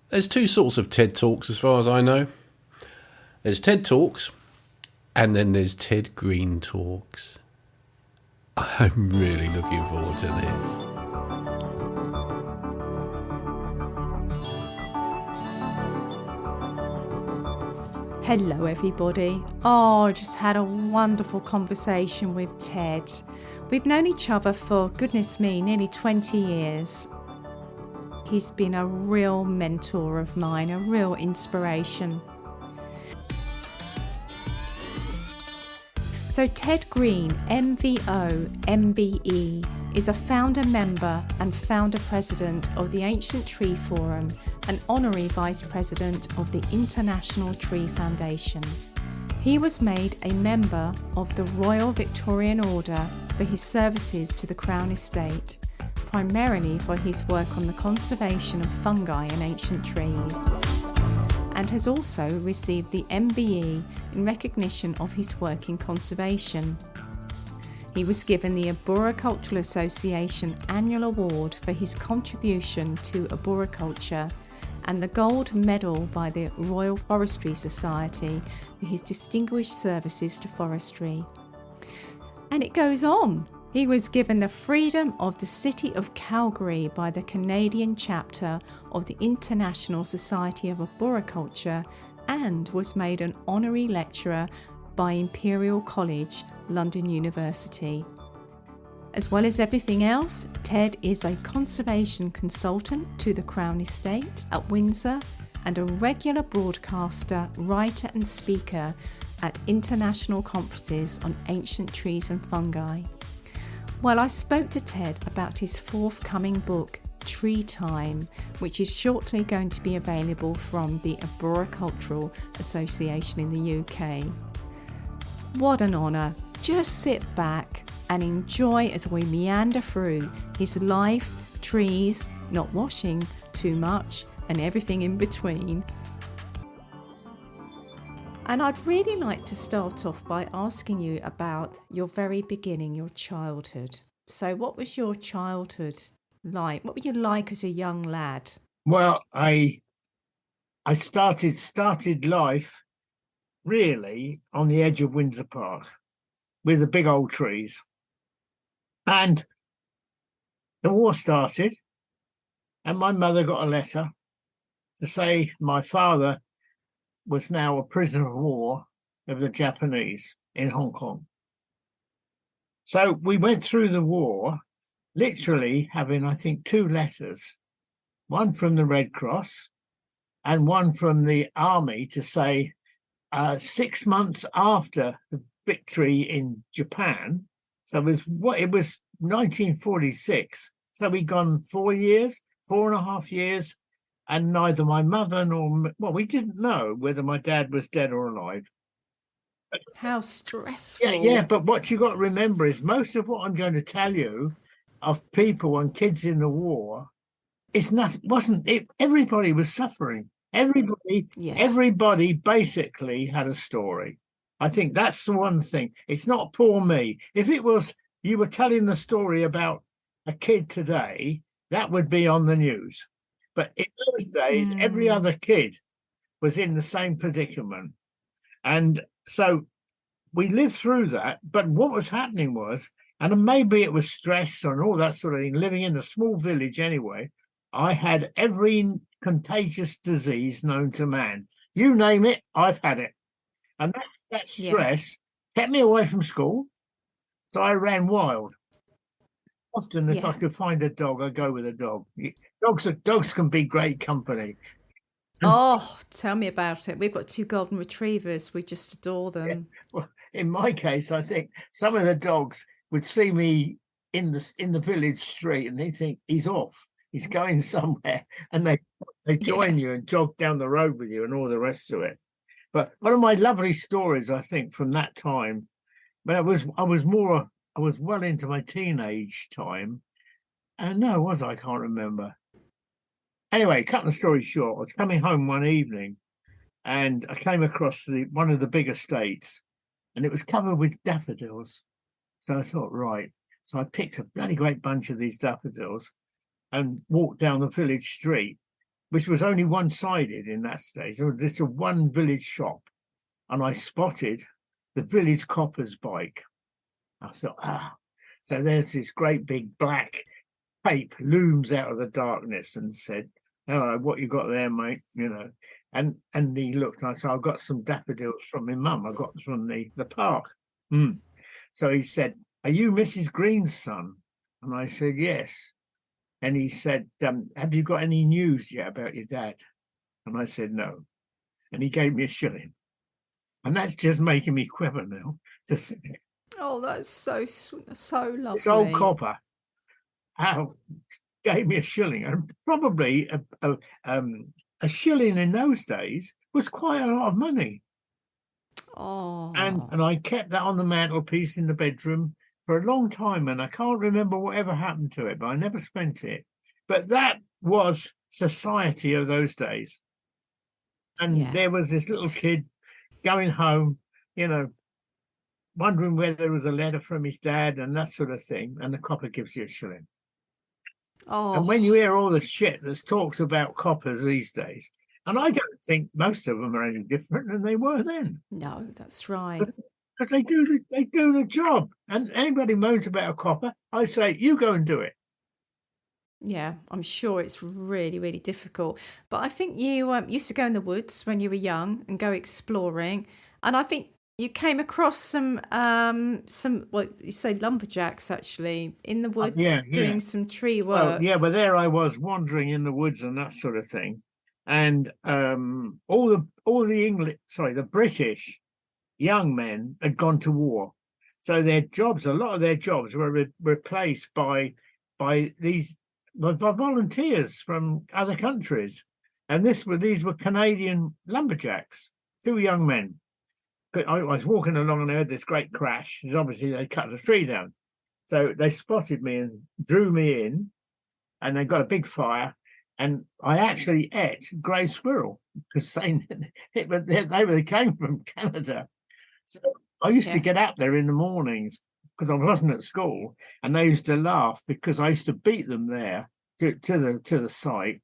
There's two sorts of TED Talks as far as I know. There's TED Talks, and then there's Ted Green Talks. I'm really looking forward to this. Hello everybody. Oh, I just had a wonderful conversation with Ted. We've known each other for, goodness me, nearly 20 years. He's been a real mentor of mine, a real inspiration. So Ted Green, MVO, MBE, is a founder member and founder president of the Ancient Tree Forum and honorary vice president of the International Tree Foundation. He was made a member of the Royal Victorian Order for his services to the Crown Estate, primarily for his work on the conservation of fungi and ancient trees, and has also received the MBE in recognition of his work in conservation. He was given the Arboricultural Association Annual Award for his contribution to arboriculture and the Gold Medal by the Royal Forestry Society for his distinguished services to forestry. And it goes on. He was given the Freedom of the City of Calgary by the Canadian chapter of the International Society of Arboriculture and was made an honorary lecturer by Imperial College, London University. As well as everything else, Ted is a conservation consultant to the Crown Estate at Windsor and a regular broadcaster, writer and speaker at international conferences on ancient trees and fungi. Well, I spoke to Ted about his forthcoming book, Tree Time, which is shortly going to be available from the Arboricultural Association in the UK. What an honour. Just sit back and enjoy as we meander through his life, trees, not washing too much, and everything in between. And I'd really like to start off by asking you about your very beginning, your childhood. So what was your childhood like? What were you like as a young lad? Well, I started life really on the edge of Windsor Park with the big old trees. And the war started, and my mother got a letter to say my father was now a prisoner of war of the Japanese in Hong Kong. So we went through the war, literally having, I think, two letters, one from the Red Cross and one from the army to say 6 months after the victory in Japan. So it was 1946. So we'd gone 4.5 years, and neither my mother we didn't know whether my dad was dead or alive. How stressful. Yeah, but what you got to remember is most of what I'm going to tell you of people and kids in the war everybody was suffering. Everybody basically had a story. I think that's the one thing. It's not poor me. If it was you were telling the story about a kid today, that would be on the news. But in those days, every other kid was in the same predicament. And so we lived through that. But what was happening was, and maybe it was stress and all that sort of thing, living in a small village anyway, I had every contagious disease known to man. You name it, I've had it. And that stress kept me away from school. So I ran wild. Often, if I could find a dog, I'd go with a dog. Dogs can be great company. Oh, tell me about it. We've got 2 golden retrievers. We just adore them. Yeah. Well, in my case, I think some of the dogs would see me in the village street and they think he's off. He's going somewhere. And they join you and jog down the road with you and all the rest of it. But one of my lovely stories, I think, from that time, but I was well into my teenage time. And no, I can't remember. Anyway, cut the story short, I was coming home one evening and I came across one of the big estates and it was covered with daffodils. So I thought, right. So I picked a bloody great bunch of these daffodils and walked down the village street. which was only one-sided in that stage. So this was one village shop, and I spotted the village copper's bike. I thought, so there's this great big black cape looms out of the darkness and said, "Hello, what you got there, mate?" And he looked, and I said, "I've got some daffodils from my mum. I got them from the park." So he said, "Are you Mrs. Green's son?" And I said, "Yes." And he said, "Have you got any news yet about your dad?" And I said, "No." And he gave me a shilling. And that's just making me quiver now. Oh, that's so lovely. This old copper gave me a shilling. And probably a shilling in those days was quite a lot of money. Oh. And I kept that on the mantelpiece in the bedroom for a long time, and I can't remember whatever happened to it, but I never spent it. But that was society of those days. And there was this little kid going home, wondering whether there was a letter from his dad and that sort of thing, and the copper gives you a shilling. Oh. And when you hear all the shit that talks about coppers these days, and I don't think most of them are any different than they were then. No, that's right. Because they do the job. And anybody moans about a copper, I say, you go and do it. Yeah, I'm sure it's really, really difficult. But I think you used to go in the woods when you were young and go exploring. And I think you came across some what you say, lumberjacks actually in the woods doing some tree work. Well, but there I was wandering in the woods and that sort of thing. And all the British young men had gone to war. So a lot of their jobs were replaced by these volunteers from other countries. And these were Canadian lumberjacks, 2 young men. But I was walking along and I heard this great crash. Obviously, they cut the tree down. So they spotted me and drew me in, and they got a big fire. And I actually ate grey squirrel because they came from Canada. So I used to get up there in the mornings because I wasn't at school, and they used to laugh because I used to beat them there to the site.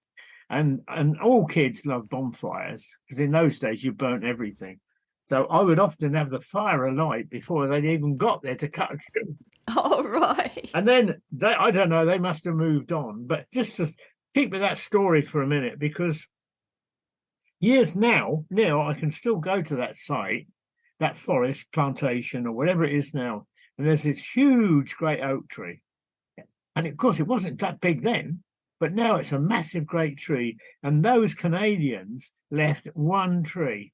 And all kids love bonfires because in those days you burnt everything. So I would often have the fire alight before they'd even got there to cut a tree. Oh, right. And then I don't know, they must have moved on. But just to keep with that story for a minute, because years now I can still go to that site, that forest plantation or whatever it is now, and there's this huge great oak tree. And of course it wasn't that big then, but now it's a massive great tree. And those Canadians left one tree.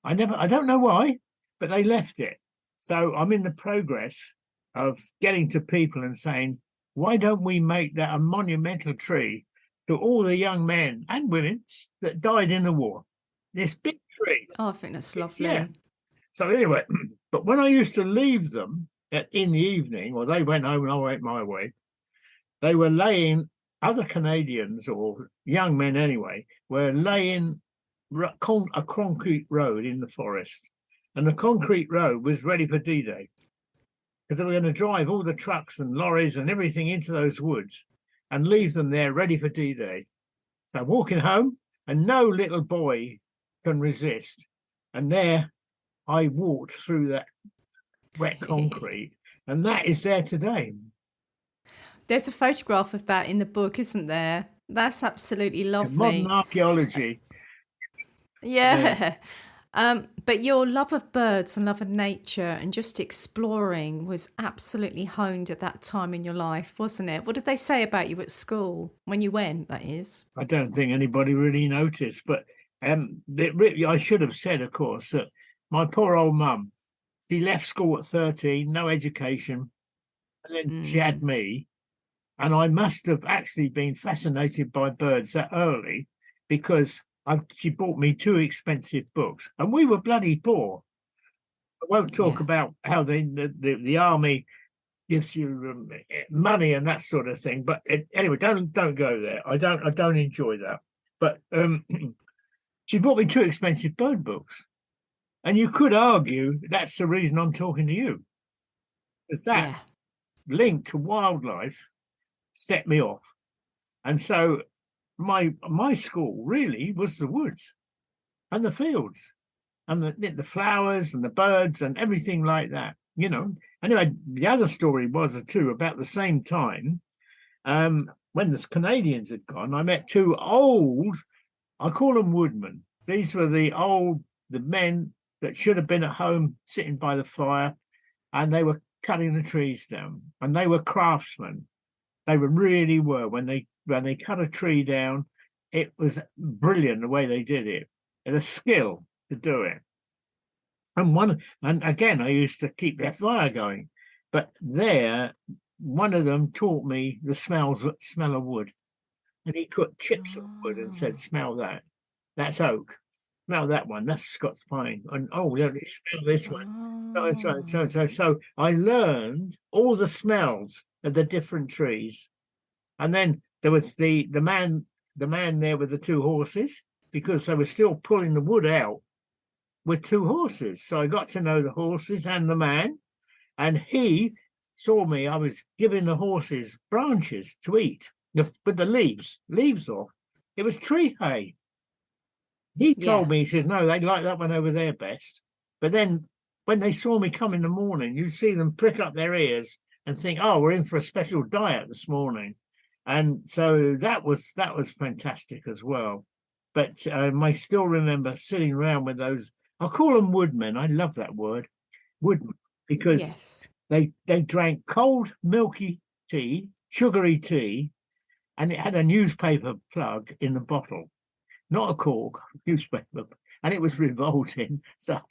I don't know why, but they left it. So I'm in the progress of getting to people and saying, why don't we make that a monumental tree to all the young men and women that died in the war? This big tree. Oh, I think that's lovely. Yeah. So anyway, but when I used to leave them in the evening, or they went home and I went my way, they were laying, other Canadians or young men anyway, were laying a concrete road in the forest. And the concrete road was ready for D-Day because they were going to drive all the trucks and lorries and everything into those woods and leave them there ready for D-Day. So I'm walking home and no little boy can resist. And there I walked through that wet concrete, and that is there today. There's a photograph of that in the book, isn't there? That's absolutely lovely. Modern archaeology. Yeah. But your love of birds and love of nature and just exploring was absolutely honed at that time in your life, wasn't it? What did they say about you at school when you went, that is? I don't think anybody really noticed, but I should have said, of course, that my poor old mum, she left school at 13, no education, and then she had me. And I must have actually been fascinated by birds that early because she bought me 2 expensive books, and we were bloody poor. I won't talk about how the army gives you money and that sort of thing, but anyway, don't go there. I don't enjoy that. But she bought me 2 expensive bird books, and you could argue that's the reason I'm talking to you, because that link to wildlife set me off. And so my school really was the woods and the fields and the flowers and the birds and everything like that, you know. Anyway, the other story was too about the same time, when the Canadians had gone, I met two old, I call them woodmen. These were the men that should have been at home sitting by the fire, and they were cutting the trees down, and they were craftsmen. They really were. When they cut a tree down, it was brilliant the way they did it. And a skill to do it. And again, I used to keep that fire going. But one of them taught me the smell of wood. And he cooked chips of wood and said, "Smell that. That's oak. Smell that one. That's Scots pine. And smell this one." So I learned all the smells of the different trees. And then there was the man there with the two horses, because they were still pulling the wood out with two horses. So I got to know the horses and the man, and he saw me. I was giving the horses branches to eat with the leaves off. It was tree hay. He told me, he said, "No, they like that one over there best." But then when they saw me come in the morning, you see them prick up their ears and think, "Oh, we're in for a special diet this morning." And so that was fantastic as well. But I still remember sitting around with those, I'll call them woodmen. I love that word, woodmen, because they drank cold, milky tea, sugary tea, and it had a newspaper plug in the bottle, not a cork, newspaper, and it was revolting. So,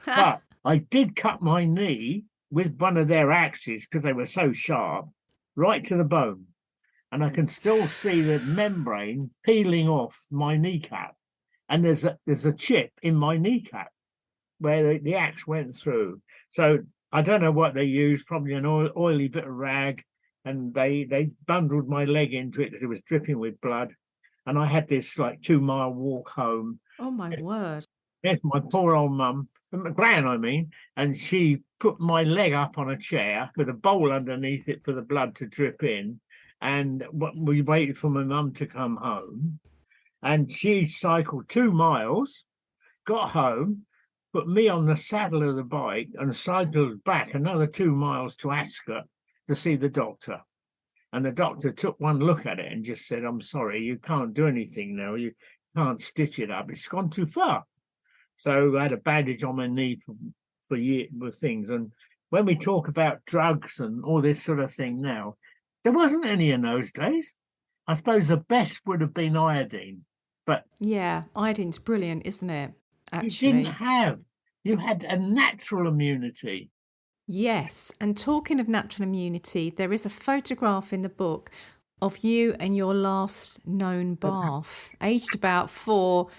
but I did cut my knee with one of their axes because they were so sharp, right to the bone. And I can still see the membrane peeling off my kneecap. And there's a chip in my kneecap where the axe went through. So I don't know what they used, probably an oily bit of rag. And they bundled my leg into it because it was dripping with blood. And I had this like 2-mile walk home. Oh, my word. Yes, my poor old mum, Gran, I mean, and she put my leg up on a chair with a bowl underneath it for the blood to drip in. And we waited for my mum to come home, and she cycled 2 miles, got home, put me on the saddle of the bike, and cycled back another 2 miles to Ascot to see the doctor. And the doctor took one look at it and just said, "I'm sorry, you can't do anything now. You can't stitch it up. It's gone too far." So I had a bandage on my knee for years with things. And when we talk about drugs and all this sort of thing now, there wasn't any in those days. I suppose the best would have been iodine, but yeah, iodine's brilliant, isn't it? Actually, you had a natural immunity. Yes, and talking of natural immunity, there is a photograph in the book of you and your last known bath, aged about 4.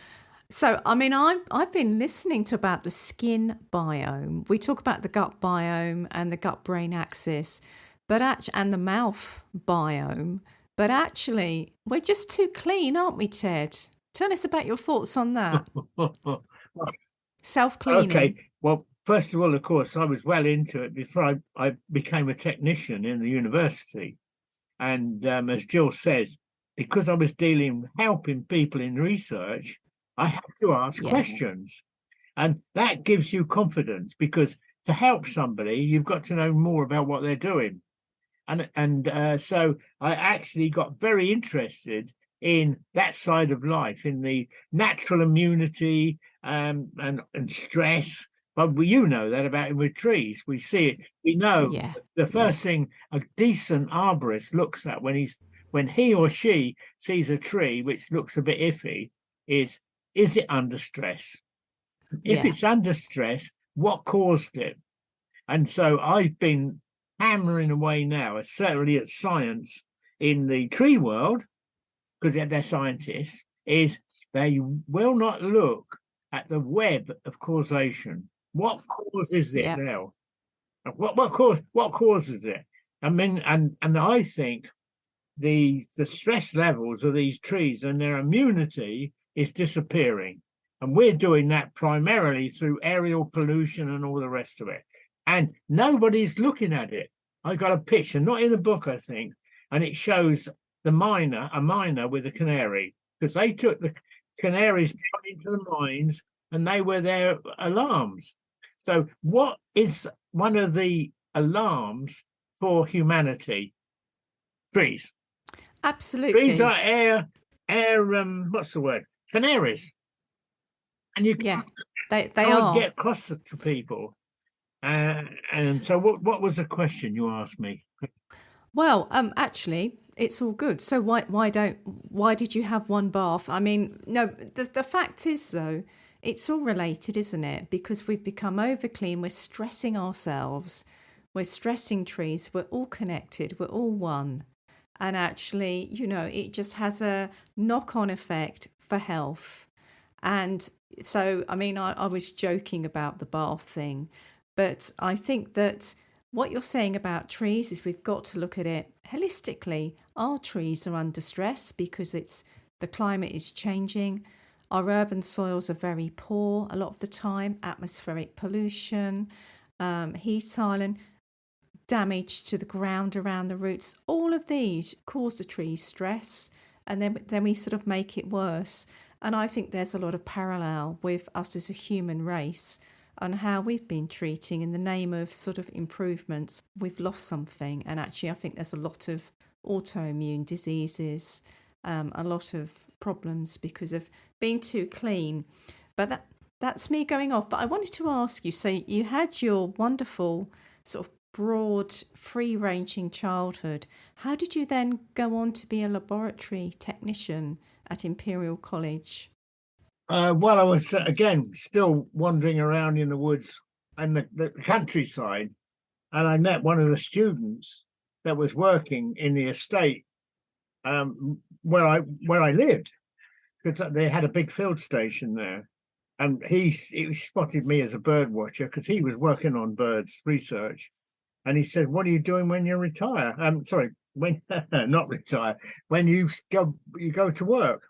So, I mean, I've been listening to about the skin biome. We talk about the gut biome and the gut-brain axis, and the mouth biome. But actually, we're just too clean, aren't we, Ted? Tell us about your thoughts on that. Self-cleaning. Okay, well, first of all, of course, I was well into it before I became a technician in the university. And as Jill says, because I was helping people in research, I had to ask questions. And that gives you confidence, because to help somebody, you've got to know more about what they're doing. And so I actually got very interested in that side of life, in the natural immunity and stress. But you know that about it with trees. We see it. We know the first thing a decent arborist looks at when he or she sees a tree which looks a bit iffy is it under stress? If it's under stress, what caused it? And so I've been hammering away now, certainly at science in the tree world, because they're scientists, is they will not look at the web of causation. What causes it now? What causes it? I mean, and I think the stress levels of these trees and their immunity is disappearing. And we're doing that primarily through aerial pollution and all the rest of it. And nobody's looking at it. I got a picture, not in the book, I think, and it shows a miner with a canary, because they took the canaries down into the mines and they were their alarms. So what is one of the alarms for humanity? Trees. Absolutely. Trees are what's the word? Canaries. And you Yeah, they can't are. get across to people. And so what was the question you asked me? Well, actually, it's all good. So why did you have one bath? I mean, no, the fact is though, it's all related, isn't it? Because we've become over clean, we're stressing ourselves, we're stressing trees, we're all connected, we're all one. And actually, it just has a knock-on effect for health. And so, I mean, I was joking about the bath thing, but I think that what you're saying about trees is we've got to look at it holistically. Our trees are under stress because the climate is changing. Our urban soils are very poor a lot of the time, atmospheric pollution, heat island, damage to the ground around the roots. All of these cause the trees stress, and then we sort of make it worse. And I think there's a lot of parallel with us as a human race on how we've been treating in the name of sort of improvements. We've lost something. And actually, I think there's a lot of autoimmune diseases, a lot of problems because of being too clean. But that's me going off. But I wanted to ask you, so you had your wonderful sort of broad, free-ranging childhood. How did you then go on to be a laboratory technician at Imperial College? Well, I was, again, still wandering around in the woods and the countryside, and I met one of the students that was working in the estate where I lived, because they had a big field station there. And he spotted me as a bird watcher because he was working on birds research. And he said, "What are you doing when you retire?" When not retire, when you go to work,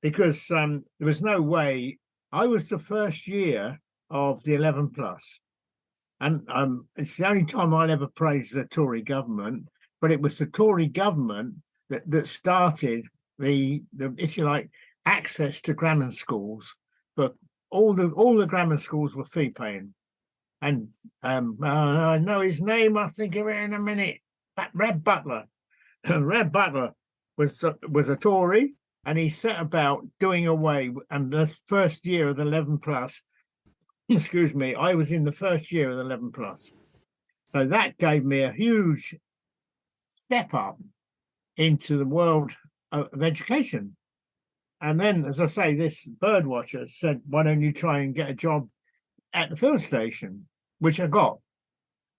because there was no way. I was the first year of the 11 plus, and it's the only time I'll ever praise the Tory government. But it was the Tory government that started the if you like access to grammar schools, but all the grammar schools were fee paying. And I know his name. I'll think of it in a minute. Red Butler. Red Butler was a Tory, and he set about doing away. And the first year of the 11 plus, excuse me, I was in the first year of the 11 plus, so that gave me a huge step up into the world of education. And then, as I say, this bird watcher said, "Why don't you try and get a job at the field station?" Which I got.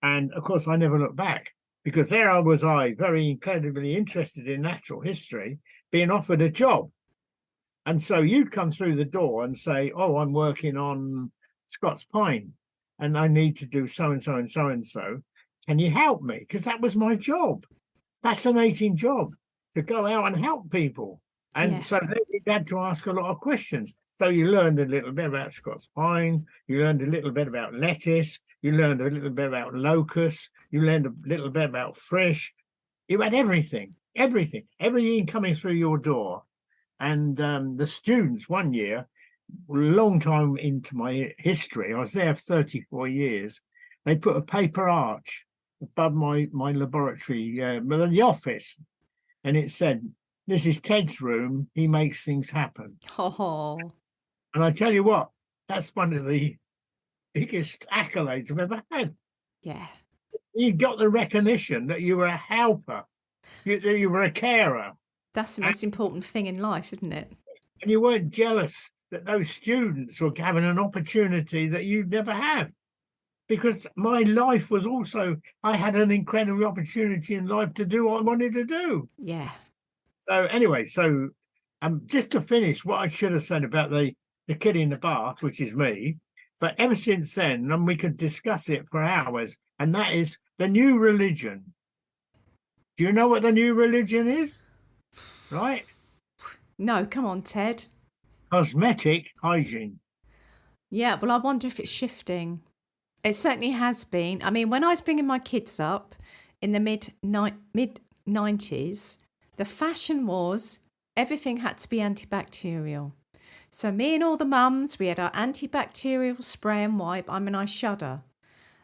And of course, I never looked back, because there I was, very incredibly interested in natural history, being offered a job. And so you'd come through the door and say, "Oh, I'm working on Scots pine and I need to do so and so and so and so. Can you help me?" Because that was my job. Fascinating job to go out and help people. And so then you had to ask a lot of questions. So you learned a little bit about Scots pine, you learned a little bit about lettuce, you learned a little bit about locusts, you learned a little bit about fish. You had everything coming through your door. And the students one year, a long time into my history, I was there 34 years, they put a paper arch above my laboratory, the office, and it said, "This is Ted's room, he makes things happen." Oh, And I tell you what, that's one of the biggest accolades I've ever had. yeah. You got the recognition that you were a helper, that you were a carer. That's the most important thing in life, isn't it? And you weren't jealous that those students were having an opportunity that you'd never had. Because my life was also, I had an incredible opportunity in life to do what I wanted to do. Yeah. So anyway, just to finish what I should have said about the kid in the bath, which is me. So ever since then, and we could discuss it for hours, and that is the new religion. Do you know what the new religion is? Right? No, come on, Ted. Cosmetic hygiene. Yeah, well, I wonder if it's shifting. It certainly has been. I mean, when I was bringing my kids up in the mid 90s, The fashion was everything had to be antibacterial. So me and all the mums, we had our antibacterial spray and wipe. I mean, I shudder.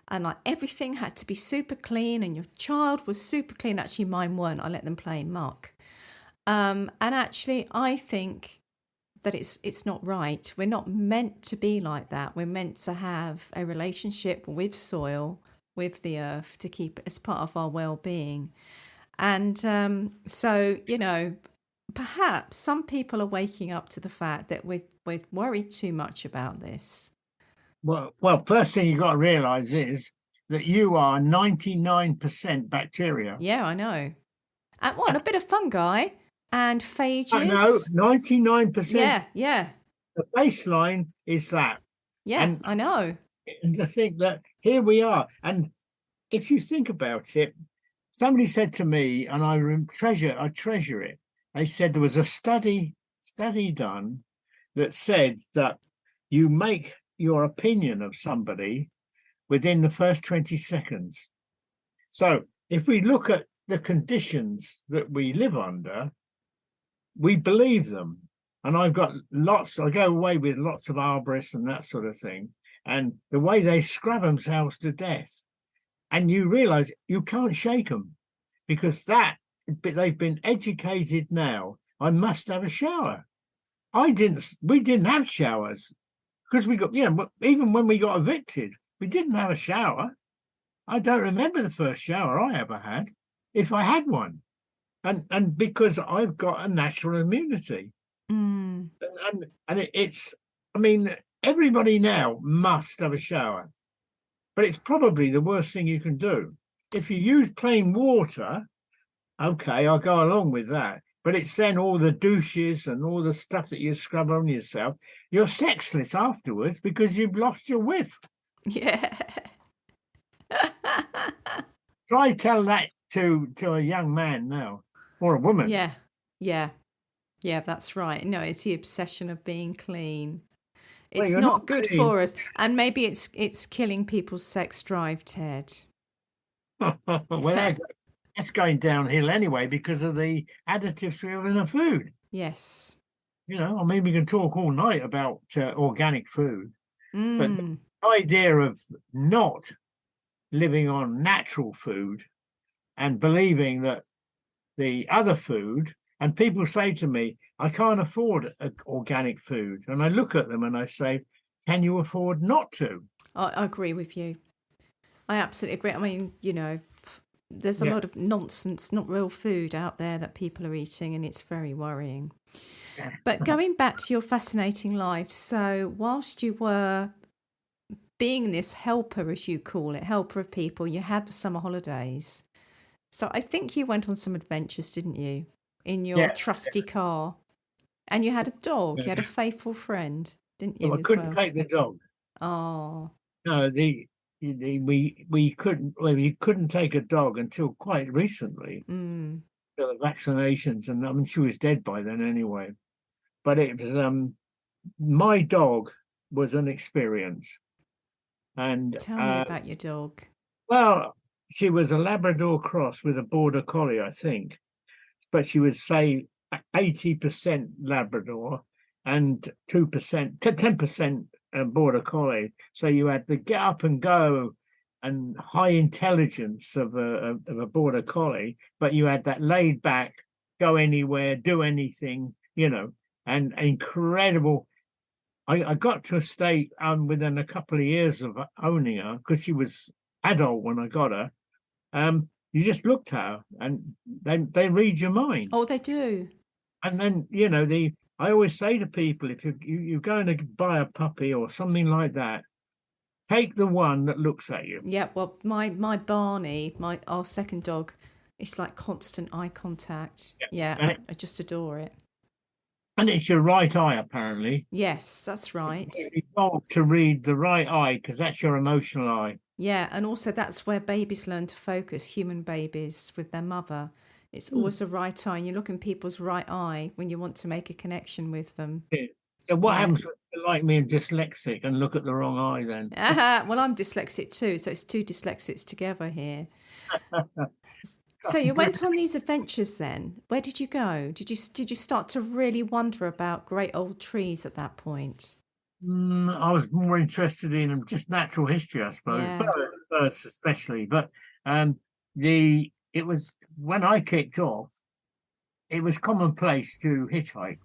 And like everything had to be super clean, and your child was super clean. Actually, mine weren't. I let them play in muck. And actually, I think that it's not right. We're not meant to be like that. We're meant to have a relationship with soil, with the earth, to keep it as part of our well-being. And so, you know, perhaps some people are waking up to the fact that we've worried too much about this. Well, first thing you got to realise is that you are 99% bacteria. Yeah, I know. And what, a bit of fungi and phages. No, 99%. Yeah. The baseline is that. Yeah, and, I know. And to think that here we are. And if you think about it, somebody said to me, and I treasure it. They said there was a study done that said that you make your opinion of somebody within the first 20 seconds. So if we look at the conditions that we live under, we believe them. And I go away with lots of arborists and that sort of thing. And the way they scrub themselves to death, and you realize you can't shake them, because they've been educated now. I must have a shower. We didn't have showers, because we got, even when we got evicted, we didn't have a shower. I don't remember the first shower I ever had, if I had one. And because I've got a natural immunity. Mm. And I mean, everybody now must have a shower, but it's probably the worst thing you can do. If you use plain water, okay, I'll go along with that. But it's then all the douches and all the stuff that you scrub on yourself. You're sexless afterwards because you've lost your whiff. Yeah. Try tell that to a young man now, or a woman. Yeah, that's right. No, it's the obsession of being clean. It's Well, not good for us. And maybe it's killing people's sex drive, Ted. Well, that's going downhill anyway because of the additives we have in the food. Yes. You know, I mean, we can talk all night about organic food, but Mm. the idea of not living on natural food and believing that the other food, and people say to me, I can't afford organic food. And I look at them and I say, can you afford not to? I agree with you. I absolutely agree. I mean, you know, there's a lot of nonsense, not real food out there that people are eating, and it's very worrying. Yeah. But going back to your fascinating life, so whilst you were being this helper, as you call it, helper of people, you had the summer holidays. So I think you went on some adventures, didn't you, in your trusty car? And you had a dog. You had a faithful friend, didn't you? I couldn't take the dog. Oh. No, we couldn't take a dog until quite recently. Mm. The vaccinations, and I mean, she was dead by then anyway. But it was my dog was an experience. And tell me about your dog. Well, she was a Labrador cross with a border collie, I think, but she was, say, 80% Labrador and 10% border collie. So you had the get up and go and high intelligence of a border collie, but you had that laid back, go anywhere, do anything, you know, and incredible. I got to a state within a couple of years of owning her, because she was adult when I got her. You just looked at her and they read your mind. Oh, they do. And then, you know, I always say to people, if you're going to buy a puppy or something like that, take the one that looks at you. Yeah, well, my Barney, our second dog, it's like constant eye contact. Yeah, I just adore it. And it's your right eye, apparently. Yes, that's right. You're told to read the right eye because that's your emotional eye. Yeah, and also that's where babies learn to focus, human babies, with their mother. It's always the right eye, and you look in people's right eye when you want to make a connection with them. Yeah. So what happens when you're like me and dyslexic and look at the wrong eye then? Well, I'm dyslexic too, so it's two dyslexics together here. So you went on these adventures then. Where did you go? Did you start to really wonder about great old trees at that point? I was more interested in just natural history, I suppose, Yeah. birds especially. But it was when I kicked off, it was commonplace to hitchhike.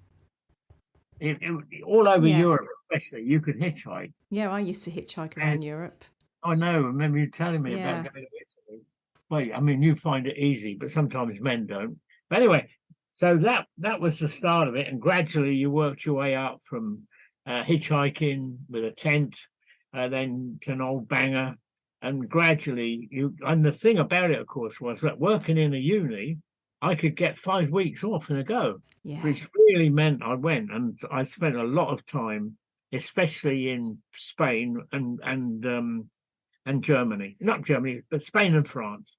All over Yeah. Europe, especially, you could hitchhike. Yeah, I used to hitchhike And around Europe. I know, remember you telling me about Yeah. going to Italy. Well, I mean, you find it easy, but sometimes men don't. But anyway, so that was the start of it, and gradually you worked your way up from hitchhiking with a tent, then to an old banger, and gradually you. And the thing about it, of course, was that working in a uni, I could get 5 weeks off in a go, Yeah. which really meant I went, and I spent a lot of time, especially in Spain and Germany, not Germany, but Spain and France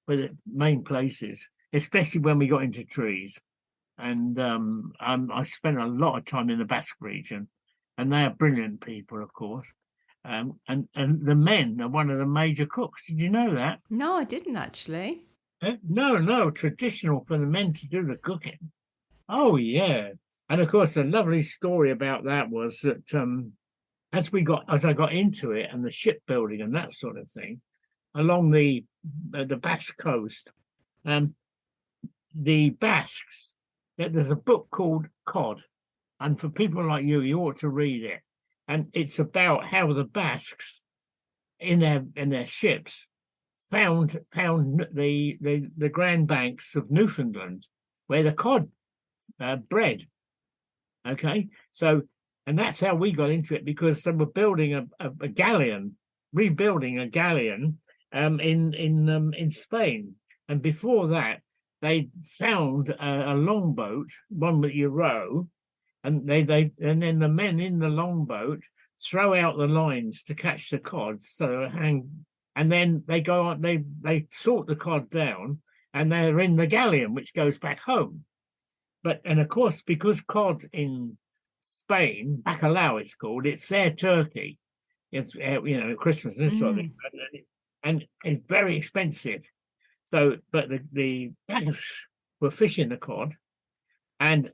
were the main places, especially when we got into trees. And I spent a lot of time in the Basque region, and they are brilliant people, of course. And the men are one of the major cooks. Did you know that? No, I didn't actually. No, traditional for the men to do the cooking. Oh yeah, and of course, a lovely story about that was that as I got into it and the shipbuilding and that sort of thing along the Basque coast, the Basques. There's a book called Cod, and for people like you ought to read it. And it's about how the Basques in their ships found the Grand Banks of Newfoundland where the cod bred. Okay, so and that's how we got into it, because they were building a galleon, rebuilding a galleon in Spain, and before that they found a longboat, one that you row, and and then the men in the longboat throw out the lines to catch the cod, so they hang, and then they go on, they sort the cod down, and they're in the galleon which goes back home. But and of course, because cod in Spain, bacalao it's called, it's their turkey. It's Christmas and this sort of thing, and it's very expensive. So, but the Basques were fishing the cod, and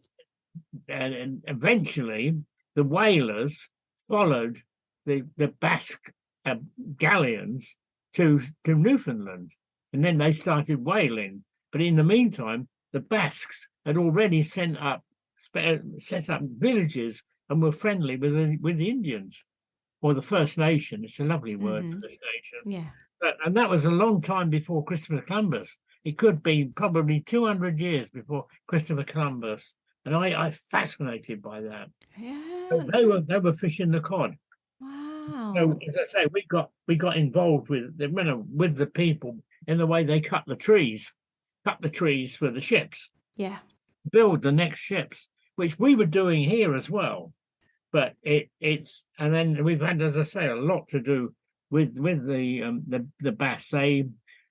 eventually the whalers followed the Basque galleons to Newfoundland, and then they started whaling. But in the meantime, the Basques had already set up villages and were friendly with the Indians, or the First Nation. It's a lovely word, First Nation. Yeah. And that was a long time before Christopher Columbus. It could be probably 200 years before Christopher Columbus. And I'm fascinated by that. Yeah. So they were fishing the cod. Wow. So as I say, we got involved with the people in the way they cut the trees for the ships, Yeah. build the next ships, which we were doing here as well. But it's and then we've had, as I say, a lot to do with the Basque.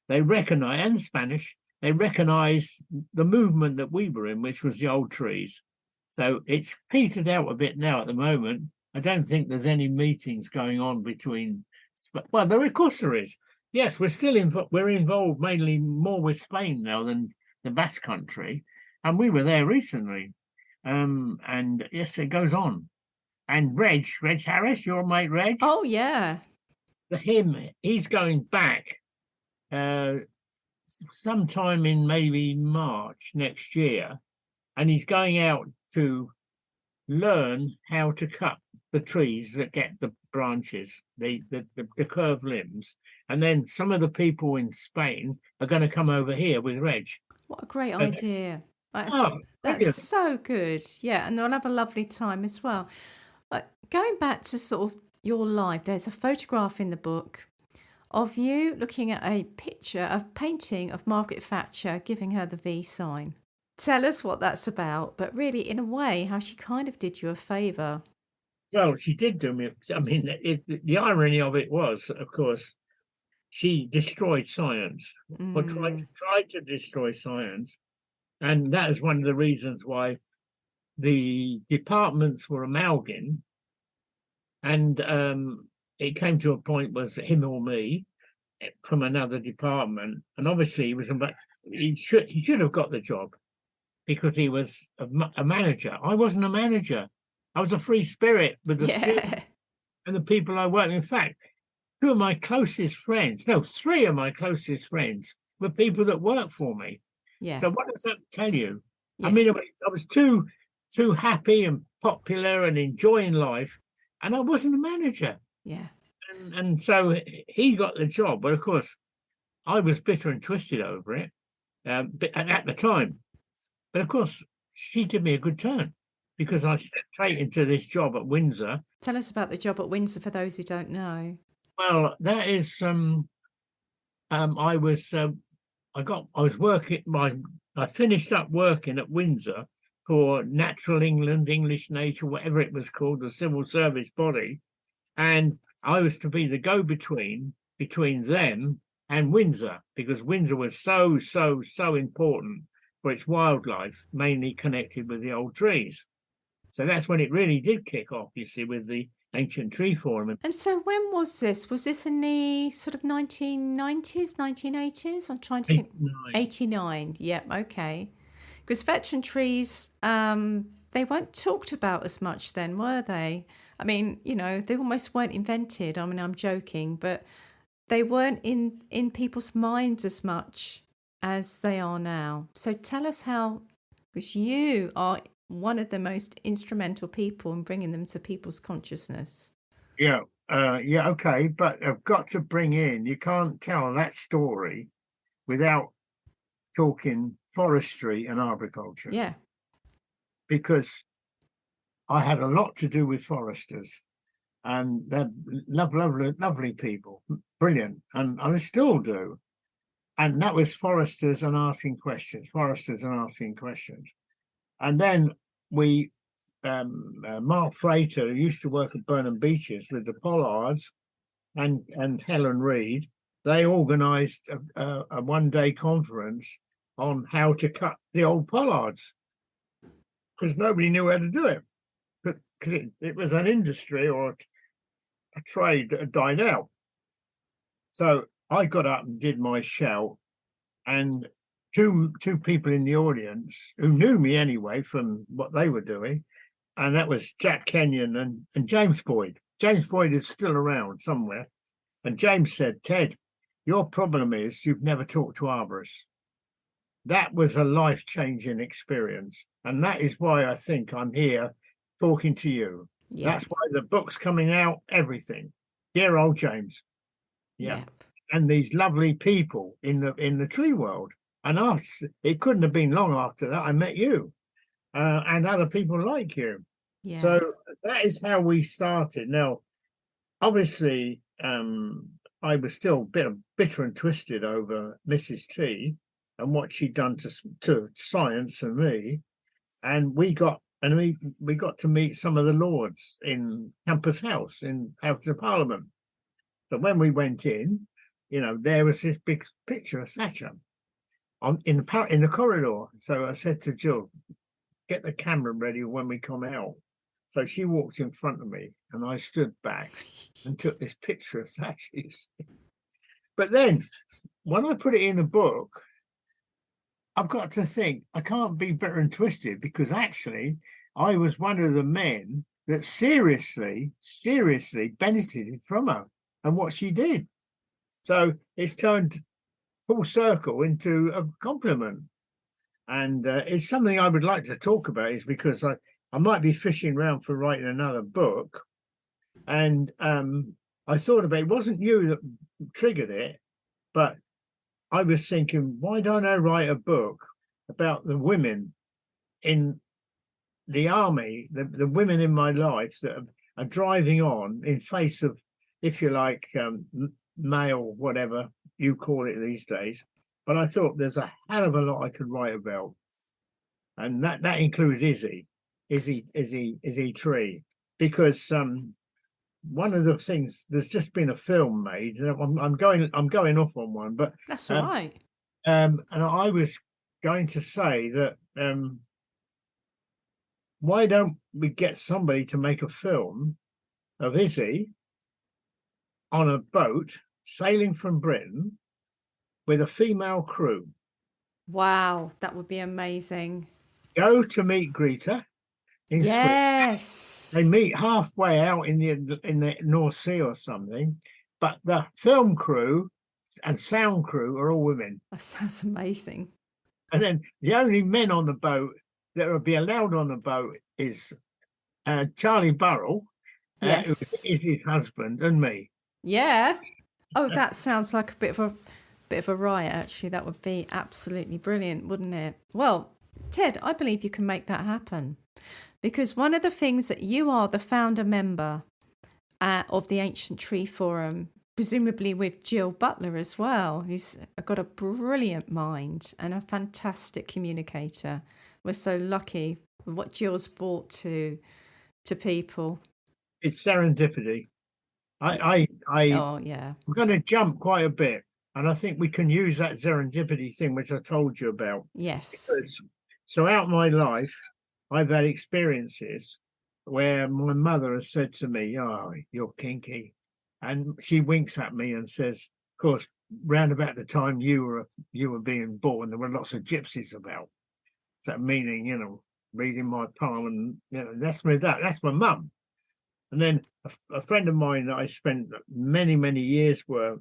They recognize, and Spanish, they recognize the movement that we were in, which was the old trees. So it's petered out a bit now at the moment. I don't think there's any meetings going on between. Well, of course there is. Yes, we're involved mainly more with Spain now than the Basque Country, and we were there recently. And yes, it goes on. And Reg Harris, your mate Reg. Oh yeah. He's going back sometime in maybe March next year, and he's going out to learn how to cut the trees that get the branches, the curved limbs, and then some of the people in Spain are going to come over here with Reg. What a great idea. That's brilliant. so good. Yeah, and they'll have a lovely time as well. Going back to sort of your life, there's a photograph in the book of you looking at a painting of Margaret Thatcher giving her the V sign. Tell us what that's about, but really, in a way, how she kind of did you a favour. Well, she did do me. I mean, the irony of it was, of course, she destroyed science, or tried to destroy science, and that is one of the reasons why the departments were amalgam. And it came to a point was him or me from another department, and obviously it was about he should have got the job because he was a manager. I wasn't a manager. I was a free spirit with the students Yeah. and the people I worked with. In fact, two of my closest friends, no, three of my closest friends were people that worked for me. Yeah. So what does that tell you? I Yeah. mean, I was too happy and popular and enjoying life, and I wasn't a manager. Yeah. And so he got the job, but of course, I was bitter and twisted over it at the time. But of course, she did me a good turn because I stepped straight into this job at Windsor. Tell us about the job at Windsor for those who don't know. Well, that is, I was working. I finished up working at Windsor for Natural England, English Nature, whatever it was called, the civil service body, and I was to be the go-between between them and Windsor because Windsor was so important for its wildlife, mainly connected with the old trees. So that's when it really did kick off, you see, with the Ancient Tree Forum. And so when was this? Was this in the sort of 1990s, 1980s? I'm trying to think. 89. Yep, okay. Because veteran trees, they weren't talked about as much then, were they? I mean, you know, they almost weren't invented. I mean, I'm joking, but they weren't in people's minds as much as they are now. So tell us how, because you are one of the most instrumental people in bringing them to people's consciousness. Yeah, okay, but I've got to bring in, you can't tell that story without talking forestry and arboriculture. Yeah. Because I had a lot to do with foresters, and they're lovely people, brilliant, and I still do. And that was foresters and asking questions. And then Mark Frater, who used to work at Burnham Beeches with the pollards, and Helen Reed, they organised a one-day conference on how to cut the old pollards because nobody knew how to do it because it was an industry or a trade that had died out. So I got up and did my shout, and two people in the audience who knew me anyway from what they were doing, and that was Jack Kenyon and James Boyd. James Boyd is still around somewhere. And James said, "Ted, your problem is you've never talked to arborists." That was a life-changing experience. And that is why I think I'm here talking to you. Yeah. That's why the book's coming out, everything. Dear old James. Yeah. Yep. And these lovely people in the tree world. And it couldn't have been long after that I met you and other people like you. Yeah. So that is how we started. Now, obviously, I was still a bit bitter and twisted over Mrs. T and what she'd done to science and me. And we got to meet some of the lords in Campus House, in House of Parliament. But when we went in, you know, there was this big picture of Thatcher in the corridor. So I said to Jill, "Get the camera ready when we come out." So she walked in front of me and I stood back and took this picture of Thatcher. But then when I put it in the book, I've got to think I can't be bitter and twisted because actually I was one of the men that seriously benefited from her and what she did. So it's turned full circle into a compliment. And it's something I would like to talk about is because I might be fishing around for writing another book. And I thought about it wasn't you that triggered it, but I was thinking, why don't I write a book about the women in the army, the women in my life that are driving on in face of, if you like, male, whatever you call it these days. But I thought there's a hell of a lot I could write about. And that includes Izzy Tree, because one of the things, there's just been a film made. I'm going off on one, but that's all right. And I was going to say that why don't we get somebody to make a film of Izzy on a boat sailing from Britain with a female crew, Wow, that would be amazing. Go to meet Greta in Sweden. They Yes. meet halfway out in the North Sea or something, but the film crew and sound crew are all women. That sounds amazing. And then the only men on the boat that will be allowed on the boat is Charlie Burrell, who Yes. is his husband, and me. Yeah. Oh, that sounds like a bit of a riot, actually. That would be absolutely brilliant, wouldn't it? Well, Ted, I believe you can make that happen. Because one of the things that you are the founder member of the Ancient Tree Forum, presumably with Jill Butler as well, who's got a brilliant mind and a fantastic communicator. We're so lucky with what Jill's brought to people. It's serendipity. I'm Oh, yeah. going to jump quite a bit, and I think we can use that serendipity thing which I told you about. Yes. So out my life, I've had experiences where my mother has said to me, "Oh, you're kinky," and she winks at me and says, "Of course, round about the time you were being born, there were lots of gypsies about." So meaning, reading my palm, and that's my mum. And then a friend of mine that I spent many, many years were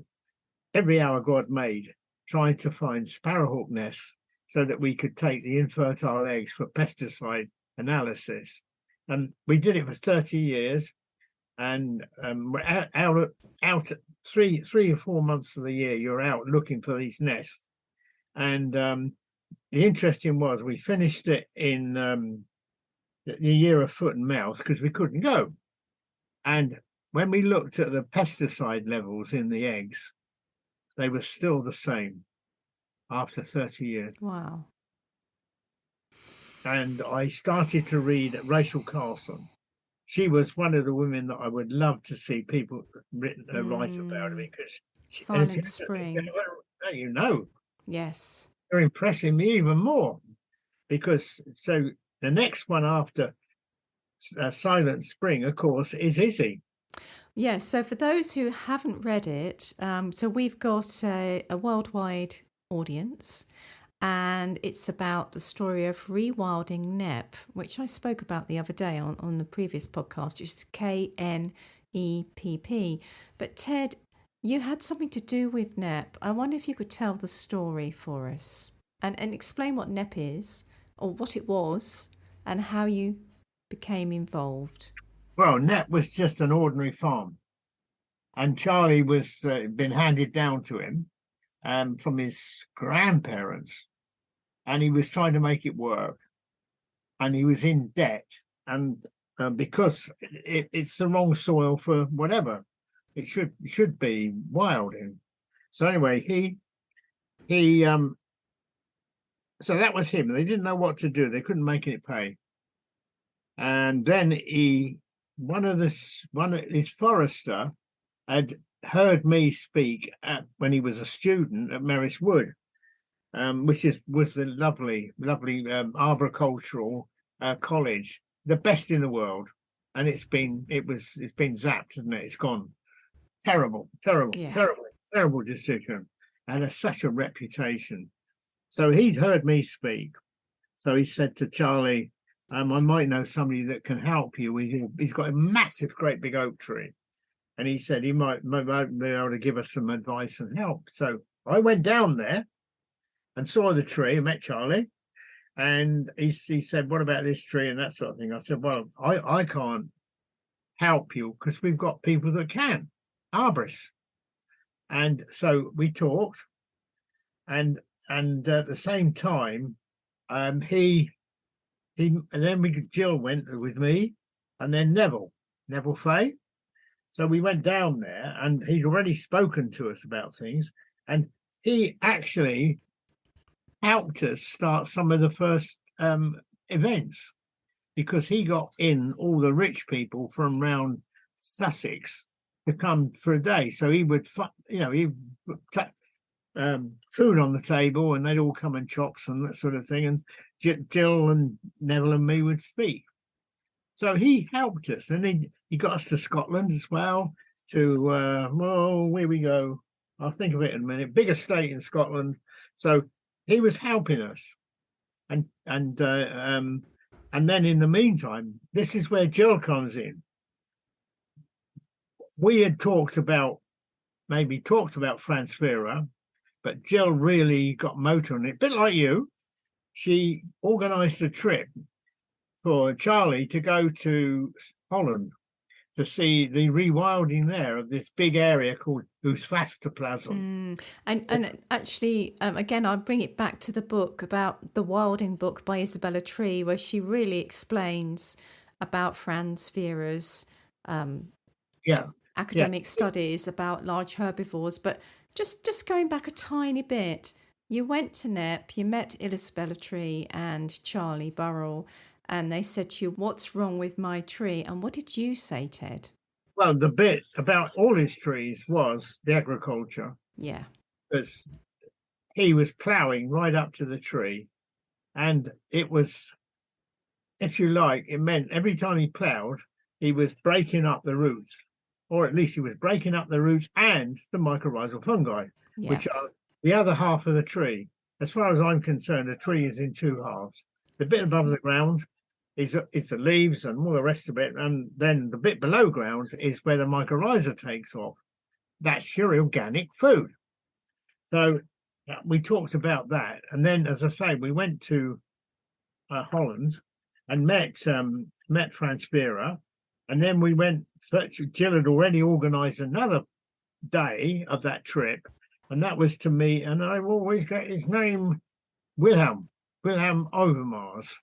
every hour God made trying to find sparrowhawk nests so that we could take the infertile eggs for pesticide analysis. And we did it for 30 years. And we're out 3 or 4 months of the year, you're out looking for these nests. And the interesting was we finished it in the year of foot and mouth because we couldn't go. And when we looked at the pesticide levels in the eggs, they were still the same after 30 years. Wow. And I started to read Rachel Carson. She was one of the women that I would love to see people write about, because Silent Spring. Yes. They're impressing me even more, because so the next one after Silent Spring, of course, is Izzy. Yeah, so for those who haven't read it, so we've got a worldwide audience, and it's about the story of rewilding Knepp, which I spoke about the other day on the previous podcast, which is KNEPP. But Ted, you had something to do with Knepp. I wonder if you could tell the story for us and explain what Knepp is, or what it was, and how you became involved. Well, Knepp was just an ordinary farm, and Charlie was been handed down to him from his grandparents, and he was trying to make it work, and he was in debt, and because it's the wrong soil for whatever it should be wild in. So anyway, he so that was him. They didn't know what to do. They couldn't make it pay. And then one of his forester had heard me speak when he was a student at Merris Wood, which was a lovely arboricultural college, the best in the world. And it's been zapped, isn't it? It's gone. Terrible decision, and such a reputation. So he'd heard me speak. So he said to Charlie, I might know somebody that can help you. He's got a massive, great big oak tree. And he said he might be able to give us some advice and help. So I went down there and saw the tree and met Charlie. And he said, what about this tree and that sort of thing? I said, well, I can't help you because we've got people that can, arborists. And so we talked. And at the same time, Jill went with me, and then Neville Fay. So we went down there, and he'd already spoken to us about things, and he actually helped us start some of the first events, because he got in all the rich people from around Sussex to come for a day. So he would, food on the table, and they'd all come and chops and that sort of thing. And Jill and Neville and me would speak. So he helped us, and he got us to Scotland as well. Where we go? I'll think of it in a minute. Big estate in Scotland. So he was helping us, and then in the meantime, this is where Jill comes in. We had talked about Franz Vera, but Jill really got motor on it, a bit like you. She organised a trip for Charlie to go to Holland to see the rewilding there of this big area called Oostvasterplassen. And actually, again, I'll bring it back to the book about the Wilding book by Isabella Tree, where she really explains about Franz Vera's academic studies about large herbivores. But just going back a tiny bit, you went to Knepp, you met Isabella Tree and Charlie Burrell, and they said to you, "What's wrong with my tree?" And what did you say, Ted? Well, the bit about all his trees was the agriculture. Yeah. Because he was ploughing right up to the tree. And it was, if you like, it meant every time he ploughed, he was breaking up the roots, or at least he was breaking up the roots and the mycorrhizal fungi, which are the other half of the tree. As far as I'm concerned, a tree is in two halves. The bit above the ground is the leaves and all the rest of it, and then the bit below ground is where the mycorrhiza takes off. That's your organic food. So we talked about that, and then, as I say, we went to Holland and met Franz Vera, and then we went. Jill had already organised another day of that trip, and that was to meet, and I always get his name, Wilhelm Overmars,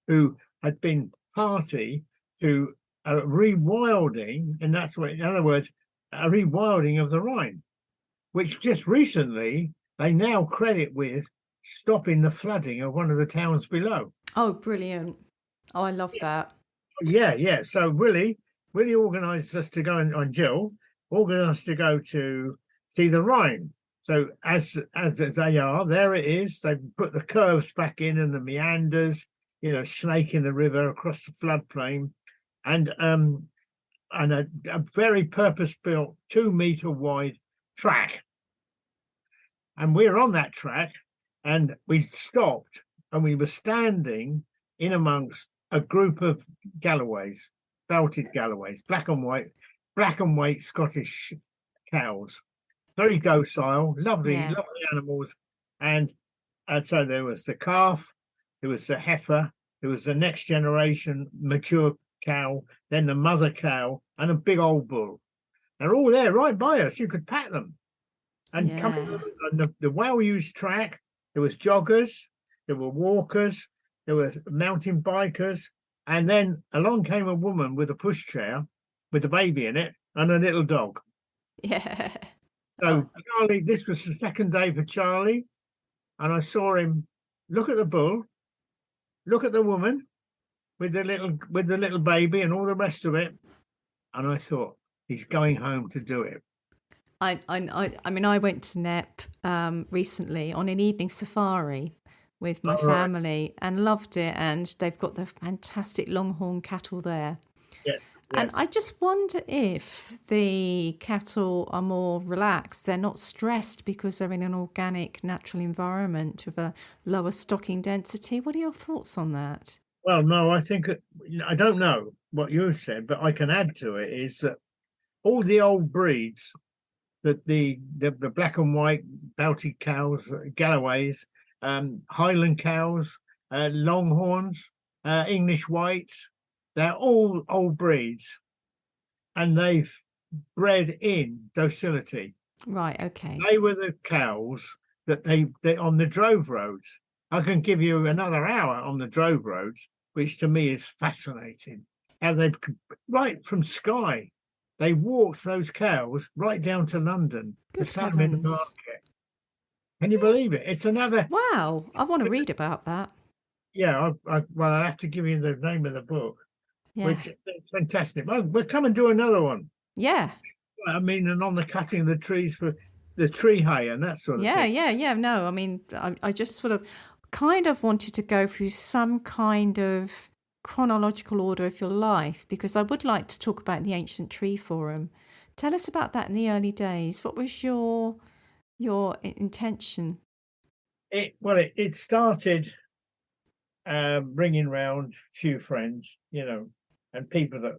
who had been party to a rewilding, and that's what, in other words, a rewilding of the Rhine, which just recently they now credit with stopping the flooding of one of the towns below. Oh, brilliant. Oh, I love that. Yeah. So Willie organised us to go, and Jill organised us to go to see the Rhine. So as they are, there it is. They put the curves back in and the meanders, snaking the river across the floodplain, and a very purpose-built 2-meter wide track. And we're on that track, and we stopped, and we were standing in amongst a group of Galloways, belted Galloways, black and white Scottish cows, very docile, lovely animals. And so there was the calf, there was the heifer, there was the next generation mature cow, then the mother cow, and a big old bull. They're all there right by us. You could pat them. And coming on the well-used track, there was joggers, there were walkers, there were mountain bikers, and then along came a woman with a pushchair with a baby in it and a little dog. Yeah. So Charlie, this was the second day for Charlie, and I saw him look at the bull, look at the woman with the little baby and all the rest of it, and I thought, he's going home to do it. I mean, I went to Knepp recently on an evening safari with my family and loved it, and they've got the fantastic longhorn cattle there. Yes. And I just wonder if the cattle are more relaxed. They're not stressed because they're in an organic, natural environment with a lower stocking density. What are your thoughts on that? Well, no, I think, I don't know what you said, but I can add to it is that all the old breeds, that the black and white belted cows, Galloways, Highland cows, Longhorns, English whites, they're all old breeds, and they've bred in docility. Right, okay. They were the cows that they on the drove roads. I can give you another hour on the drove roads, which to me is fascinating. How they, right from Skye, they walked those cows right down to London to sell them in the market. Can you believe it? It's another... Wow, I want to read about that. Yeah, well, I'll have to give you the name of the book. Yeah. Which is fantastic. Well, we'll come and do another one. Yeah. I mean, and on the cutting of the trees for the tree hay and that sort of thing. Yeah. No, I mean, I just sort of kind of wanted to go through some kind of chronological order of your life, because I would like to talk about the Ancient Tree Forum. Tell us about that in the early days. What was your intention? It started bringing round a few friends, and people that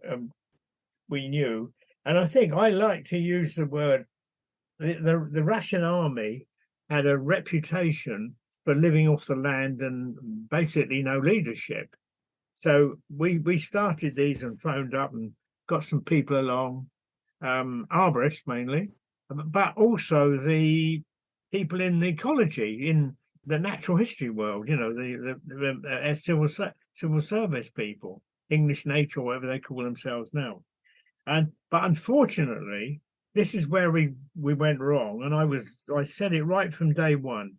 we knew. And I think I like to use the word, the Russian army had a reputation for living off the land and basically no leadership. So we started these and phoned up and got some people along, arborists mainly, but also the people in the ecology, in the natural history world, the civil service people, English nature, whatever they call themselves now. But unfortunately, this is where we went wrong. And I said it right from day one.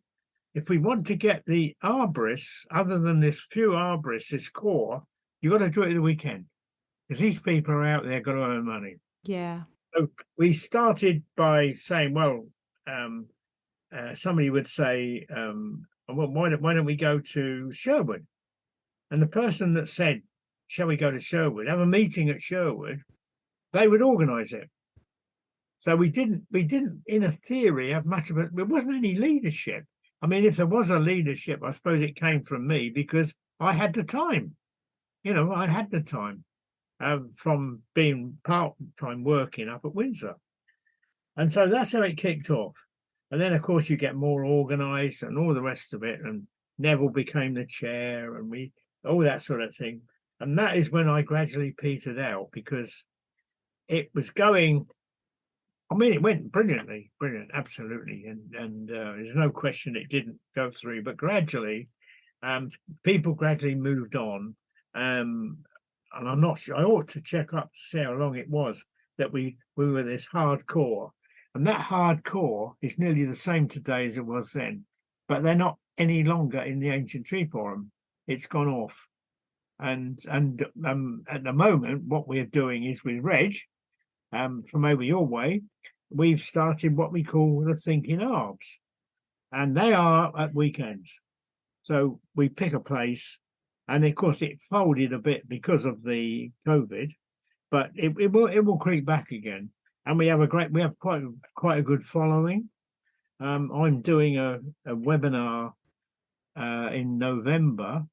If we want to get the arborists, other than this few arborists, this core, you've got to do it the weekend, because these people are out there got to earn money. Yeah. So we started by saying, well, somebody would say, well, why don't we go to Sherwood? And the person that said, shall we go to Sherwood, have a meeting at Sherwood, they would organise it. So we didn't, in a theory, have much of it. There wasn't any leadership. I mean, if there was a leadership, I suppose it came from me, because I had the time. I had the time from being part-time working up at Windsor. And so that's how it kicked off. And then, of course, you get more organised and all the rest of it. And Neville became the chair and all that sort of thing. And that is when I gradually petered out, because it was going, it went brilliant, absolutely. And there's no question it didn't go through, but gradually, people gradually moved on. And I'm not sure, I ought to check up to see how long it was that we were this hardcore. And that hardcore is nearly the same today as it was then, but they're not any longer in the Ancient Tree Forum. It's gone off. And at the moment, what we're doing is with Reg, from over your way, we've started what we call the Thinking Arbs, and they are at weekends. So we pick a place, and of course it folded a bit because of the COVID, but it will creep back again. And we have quite a good following. I'm doing a webinar in November,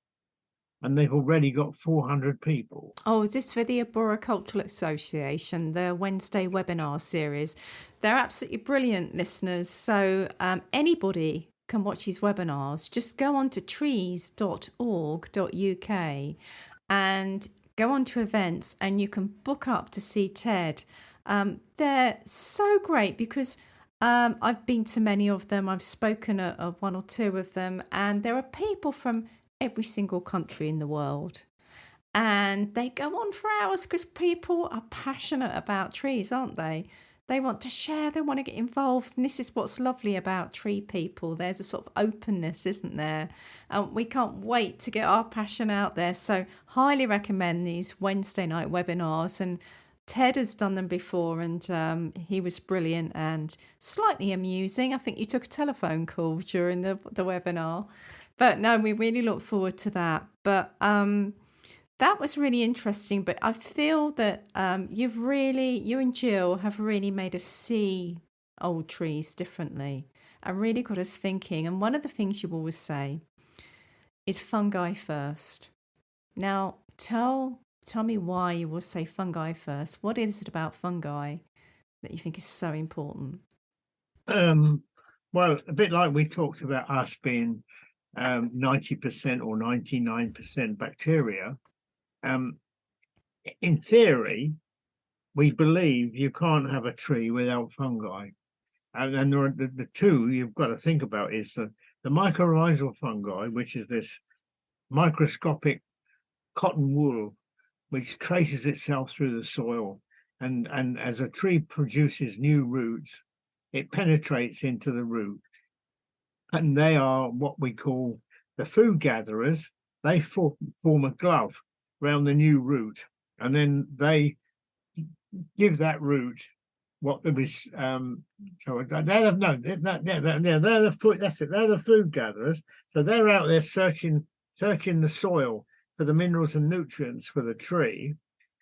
and they've already got 400 people. Oh, is this for the Arboricultural Association, the Wednesday webinar series? They're absolutely brilliant, listeners. So anybody can watch these webinars. Just go on to trees.org.uk and go on to events, and you can book up to see Ted. They're so great because I've been to many of them. I've spoken at one or two of them, and there are people from every single country in the world, and they go on for hours because people are passionate about trees, aren't they? They want to share, they want to get involved, and this is what's lovely about tree people. There's a sort of openness, isn't there? We can't wait to get our passion out there, so highly recommend these Wednesday night webinars. And Ted has done them before, and he was brilliant and slightly amusing. I think you took a telephone call during the webinar. But no, we really look forward to that. But that was really interesting. But I feel that you and Jill have really made us see old trees differently and really got us thinking. And one of the things you always say is fungi first. Now, tell me why you will say fungi first. What is it about fungi that you think is so important? Well, a bit like we talked about us being 90% or 99% bacteria. In theory, we believe you can't have a tree without fungi. And the two you've got to think about is the mycorrhizal fungi, which is this microscopic cotton wool which traces itself through the soil. And as a tree produces new roots, it penetrates into the root. And they are what we call the food gatherers. They form a glove around the new root, and then they give that root what there is. So they're the food. That's it. They're the food gatherers. So they're out there searching the soil for the minerals and nutrients for the tree.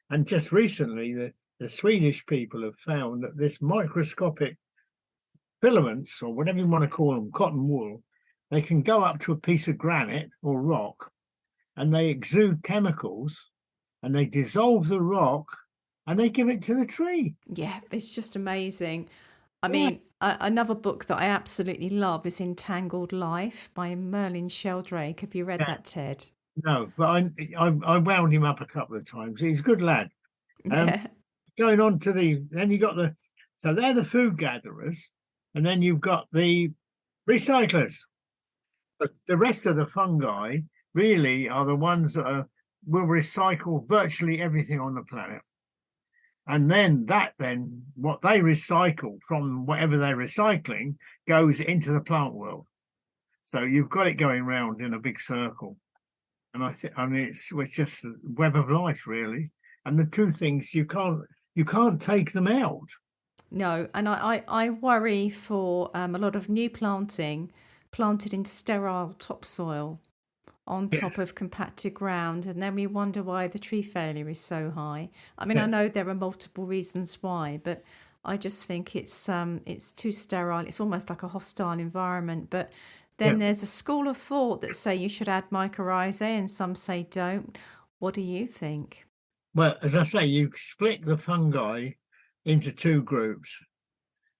And just recently, the Swedish people have found that this microscopic filaments, or whatever you want to call them, cotton wool, they can go up to a piece of granite or rock, and they exude chemicals, and they dissolve the rock, and they give it to the tree. Yeah, it's just amazing. I Yeah. mean, another book that I absolutely love is Entangled Life by Merlin Sheldrake. Have you read that, Ted? No, but I wound him up a couple of times. He's a good lad. Yeah. Going on to then you got so they're the food gatherers, and then you've got the recyclers. The rest of the fungi really are the ones that will recycle virtually everything on the planet. And then what they recycle from whatever they're recycling goes into the plant world. So you've got it going round in a big circle. And I mean, it's just a web of life, really. And the two things, you can't take them out. No, and I worry for a lot of new planting planted in sterile topsoil on top Yes. of compacted ground, and then we wonder why the tree failure is so high. I mean, I Yes. know there are multiple reasons why, but I just think it's too sterile. It's almost like a hostile environment. But then Yeah. there's a school of thought that say you should add mycorrhizae, and some say don't. What do you think? Well, as I say, you split the fungi into two groups,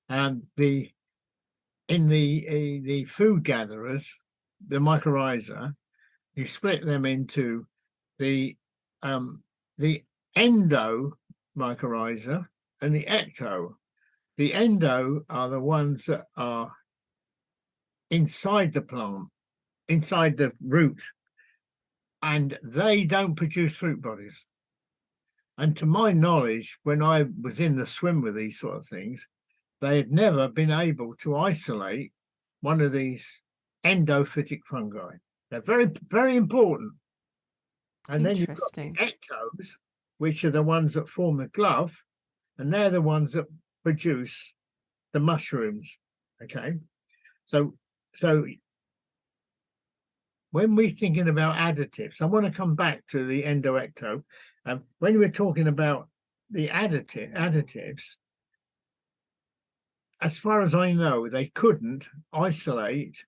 and in the food gatherers, the mycorrhiza, you split them into the endo mycorrhiza and the ecto. The endo are the ones that are inside the plant, inside the root, and they don't produce fruit bodies. And to my knowledge, when I was in the swim with these sort of things, they had never been able to isolate one of these endophytic fungi. They're very, very important. And then you've got the Interesting. echos, which are the ones that form the glove, and they're the ones that produce the mushrooms. Okay. So when we're thinking about additives, I want to come back to the endoecto. When we're talking about the additives, as far as I know, they couldn't isolate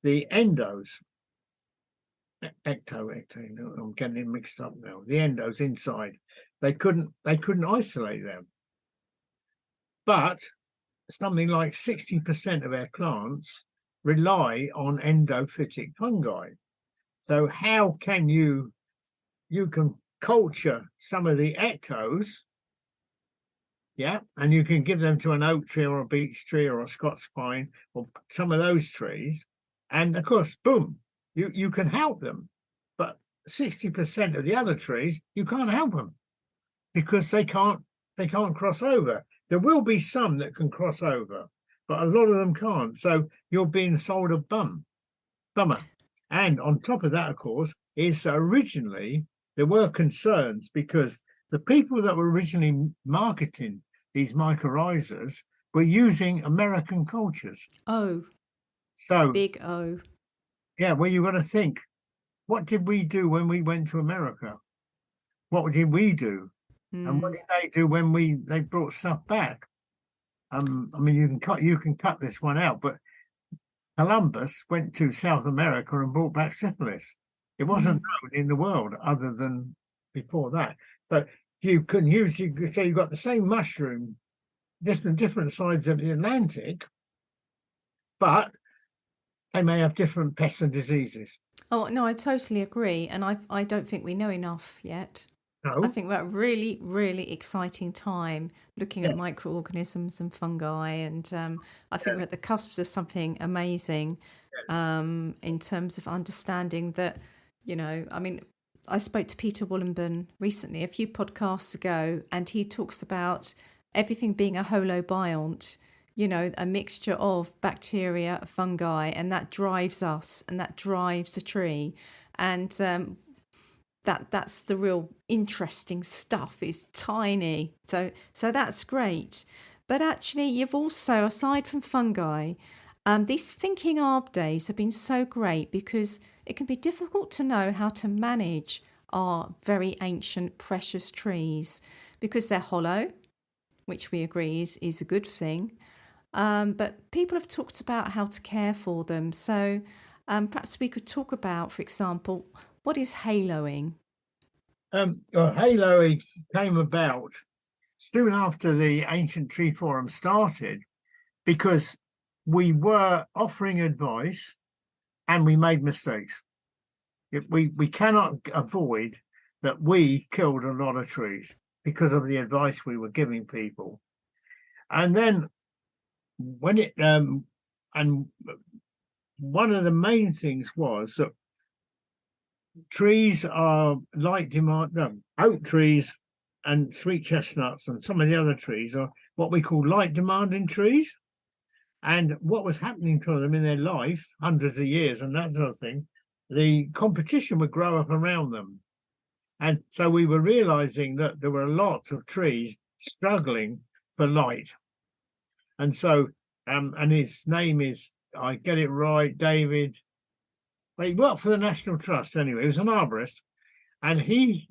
the endos. Ecto, I'm getting it mixed up now. The endos inside, they couldn't isolate them. But something like 60% of our plants rely on endophytic fungi. So how can you can culture some of the ectos, yeah, and you can give them to an oak tree or a beech tree or a Scots pine or some of those trees, and of course, boom, you can help them. But 60% of the other trees, you can't help them because they can't cross over. There will be some that can cross over, but a lot of them can't. So you're being sold a bummer. And on top of that, of course, is originally there were concerns because the people that were originally marketing these mycorrhizas were using American cultures. Oh, So, big O. yeah, well, you've got to think, what did we do when we went to America? What did we do? And what did they do when they brought stuff back? I mean, you can cut this one out, but Columbus went to South America and brought back syphilis. It wasn't known in the world other than before that. So you can use, so you've got the same mushroom, different sides of the Atlantic, but they may have different pests and diseases. Oh, no, I totally agree. And I don't think we know enough yet. I No, think we're at a really, really exciting time looking at yeah, microorganisms and fungi. And I think yeah, we're at the cusp of something amazing yes, in terms of understanding that, I mean, I spoke to Peter Wollenben recently, a few podcasts ago, and he talks about everything being a holobiont, a mixture of bacteria, fungi, and that drives us and that drives a tree. And that's the real interesting stuff. Is tiny, so that's great. But actually, you've also, aside from fungi, these thinking arb days have been so great because it can be difficult to know how to manage our very ancient precious trees because they're hollow, which we agree is a good thing. But people have talked about how to care for them. So Perhaps we could talk about, for example, what is haloing? Haloing came about soon after the Ancient Tree Forum started because we were offering advice and we made mistakes. We cannot avoid that we killed a lot of trees because of the advice we were giving people. And then when it and one of the main things was that trees are light demand, oak trees and sweet chestnuts and some of the other trees are what we call light demanding trees. And what was happening to them in their life, hundreds of years and that sort of thing, the competition would grow up around them. And so we were realizing that there were lots of trees struggling for light. And so, and his name is, I get it right, David. Well, he worked for the National Trust anyway. He was an arborist. And he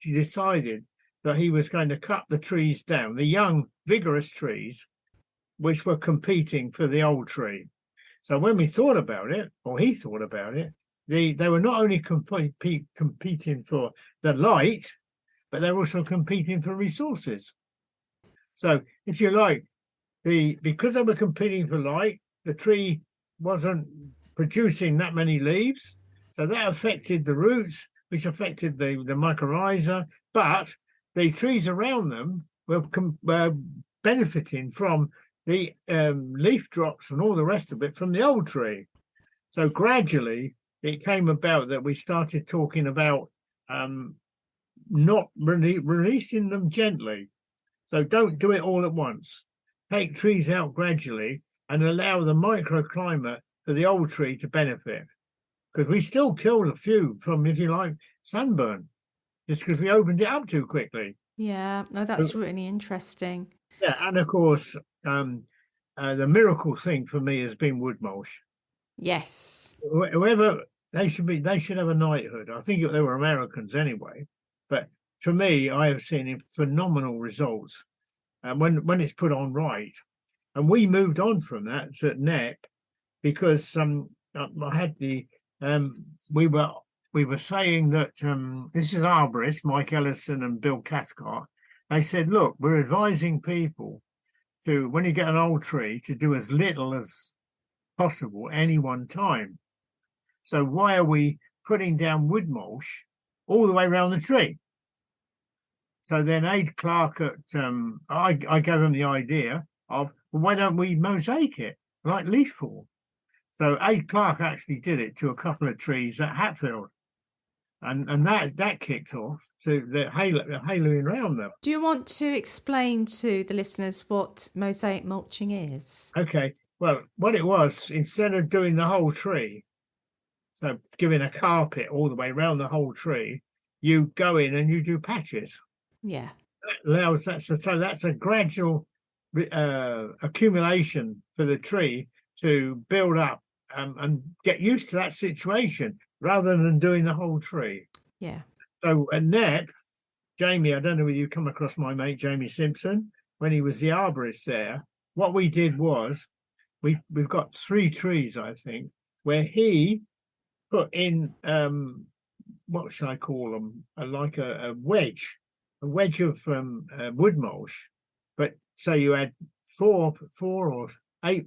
decided that he was going to cut the trees down, the young, vigorous trees, which were competing for the old tree. So when we thought about it, or he thought about it, they were not only competing for the light, but they're also competing for resources. So if you like, because they were competing for light, the tree wasn't producing that many leaves. So that affected the roots, which affected the mycorrhiza, but the trees around them were benefiting from the leaf drops and all the rest of it from the old tree. So gradually it came about that we started talking about not releasing them gently. So don't do it all at once. Take trees out gradually and allow the microclimate for the old tree to benefit. Because we still killed a few from, if you like, sunburn, just because we opened it up too quickly. Yeah, no, that's really interesting. Yeah, and of course, the miracle thing for me has been wood mulch. Yes. Whoever they should have a knighthood. I think they were Americans anyway, but for me, I have seen phenomenal results when it's put on right. And we moved on from that to NEP because I had the we were saying that this is arborists, Mike Ellison and Bill Cathcart. They said, look, we're advising people to, when you get an old tree, to do as little as possible any one time. So why are we putting down wood mulch all the way around the tree? So then Aid Clark at I gave him the idea of, well, why don't we mosaic it like leaf fall? So Aid Clark actually did it to a couple of trees at Hatfield. And that kicked off to the haloing around them. Do you want to explain to the listeners what mosaic mulching is? Okay. Well, what it was, instead of doing the whole tree, so giving a carpet all the way around the whole tree, you go in and you do patches. Yeah. That allows that. So that's a gradual accumulation for the tree to build up and get used to that situation rather than doing the whole tree. Yeah. So at NEP, Jamie, I don't know whether you come across my mate Jamie Simpson when he was the arborist there. What we did was we've got 3 trees, I think, where he put in what should I call them? Like a wedge of wood mulch. But say you had 4 or 8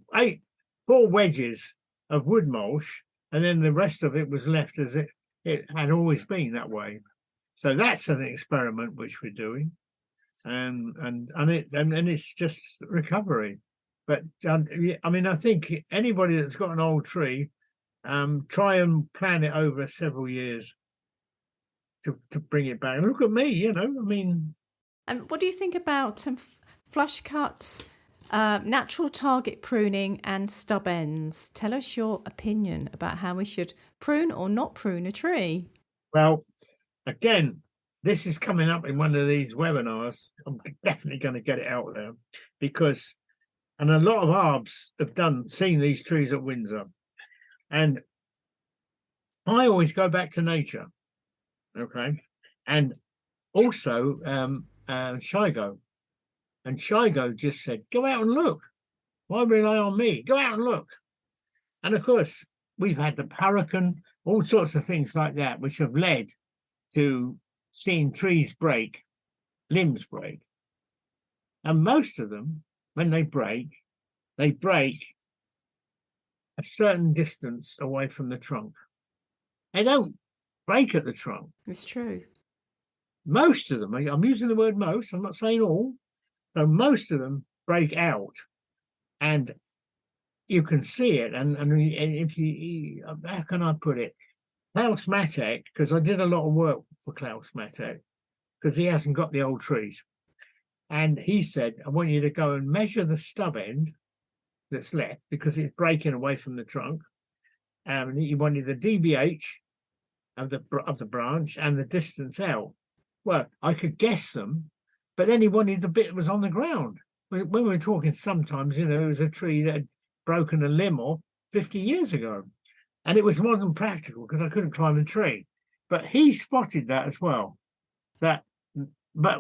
wedges of wood mulch, and then the rest of it was left as it had always been that way. So that's an experiment which we're doing, and it's just recovery. But I mean, I think anybody that's got an old tree, try and plan it over several years to bring it back. And look at me, I mean. And what do you think about flush cuts, natural target pruning and stub ends? Tell us your opinion about how we should prune or not prune a tree. Well, again, this is coming up in one of these webinars. I'm definitely going to get it out there because, and a lot of ARBs have seen these trees at Windsor. And I always go back to nature. Okay. And also Shigo. And Shigo just said, go out and look. Why rely on me? Go out and look. And of course, we've had the hurricane, all sorts of things like that, which have led to seeing trees break, limbs break. And most of them, when they break a certain distance away from the trunk. They don't break at the trunk. It's true. Most of them, I'm using the word most, I'm not saying all, so most of them break out, and you can see it. And if you, how can I put it? Klaus Matek, because I did a lot of work for Klaus Matek, because he hasn't got the old trees. And he said, I want you to go and measure the stub end that's left, because it's breaking away from the trunk. And he wanted the DBH of the branch and the distance out. Well, I could guess them, but then he wanted the bit that was on the ground. When we were talking, sometimes, it was a tree that had broken a limb off 50 years ago, and it wasn't practical because I couldn't climb a tree. But he spotted that as well. But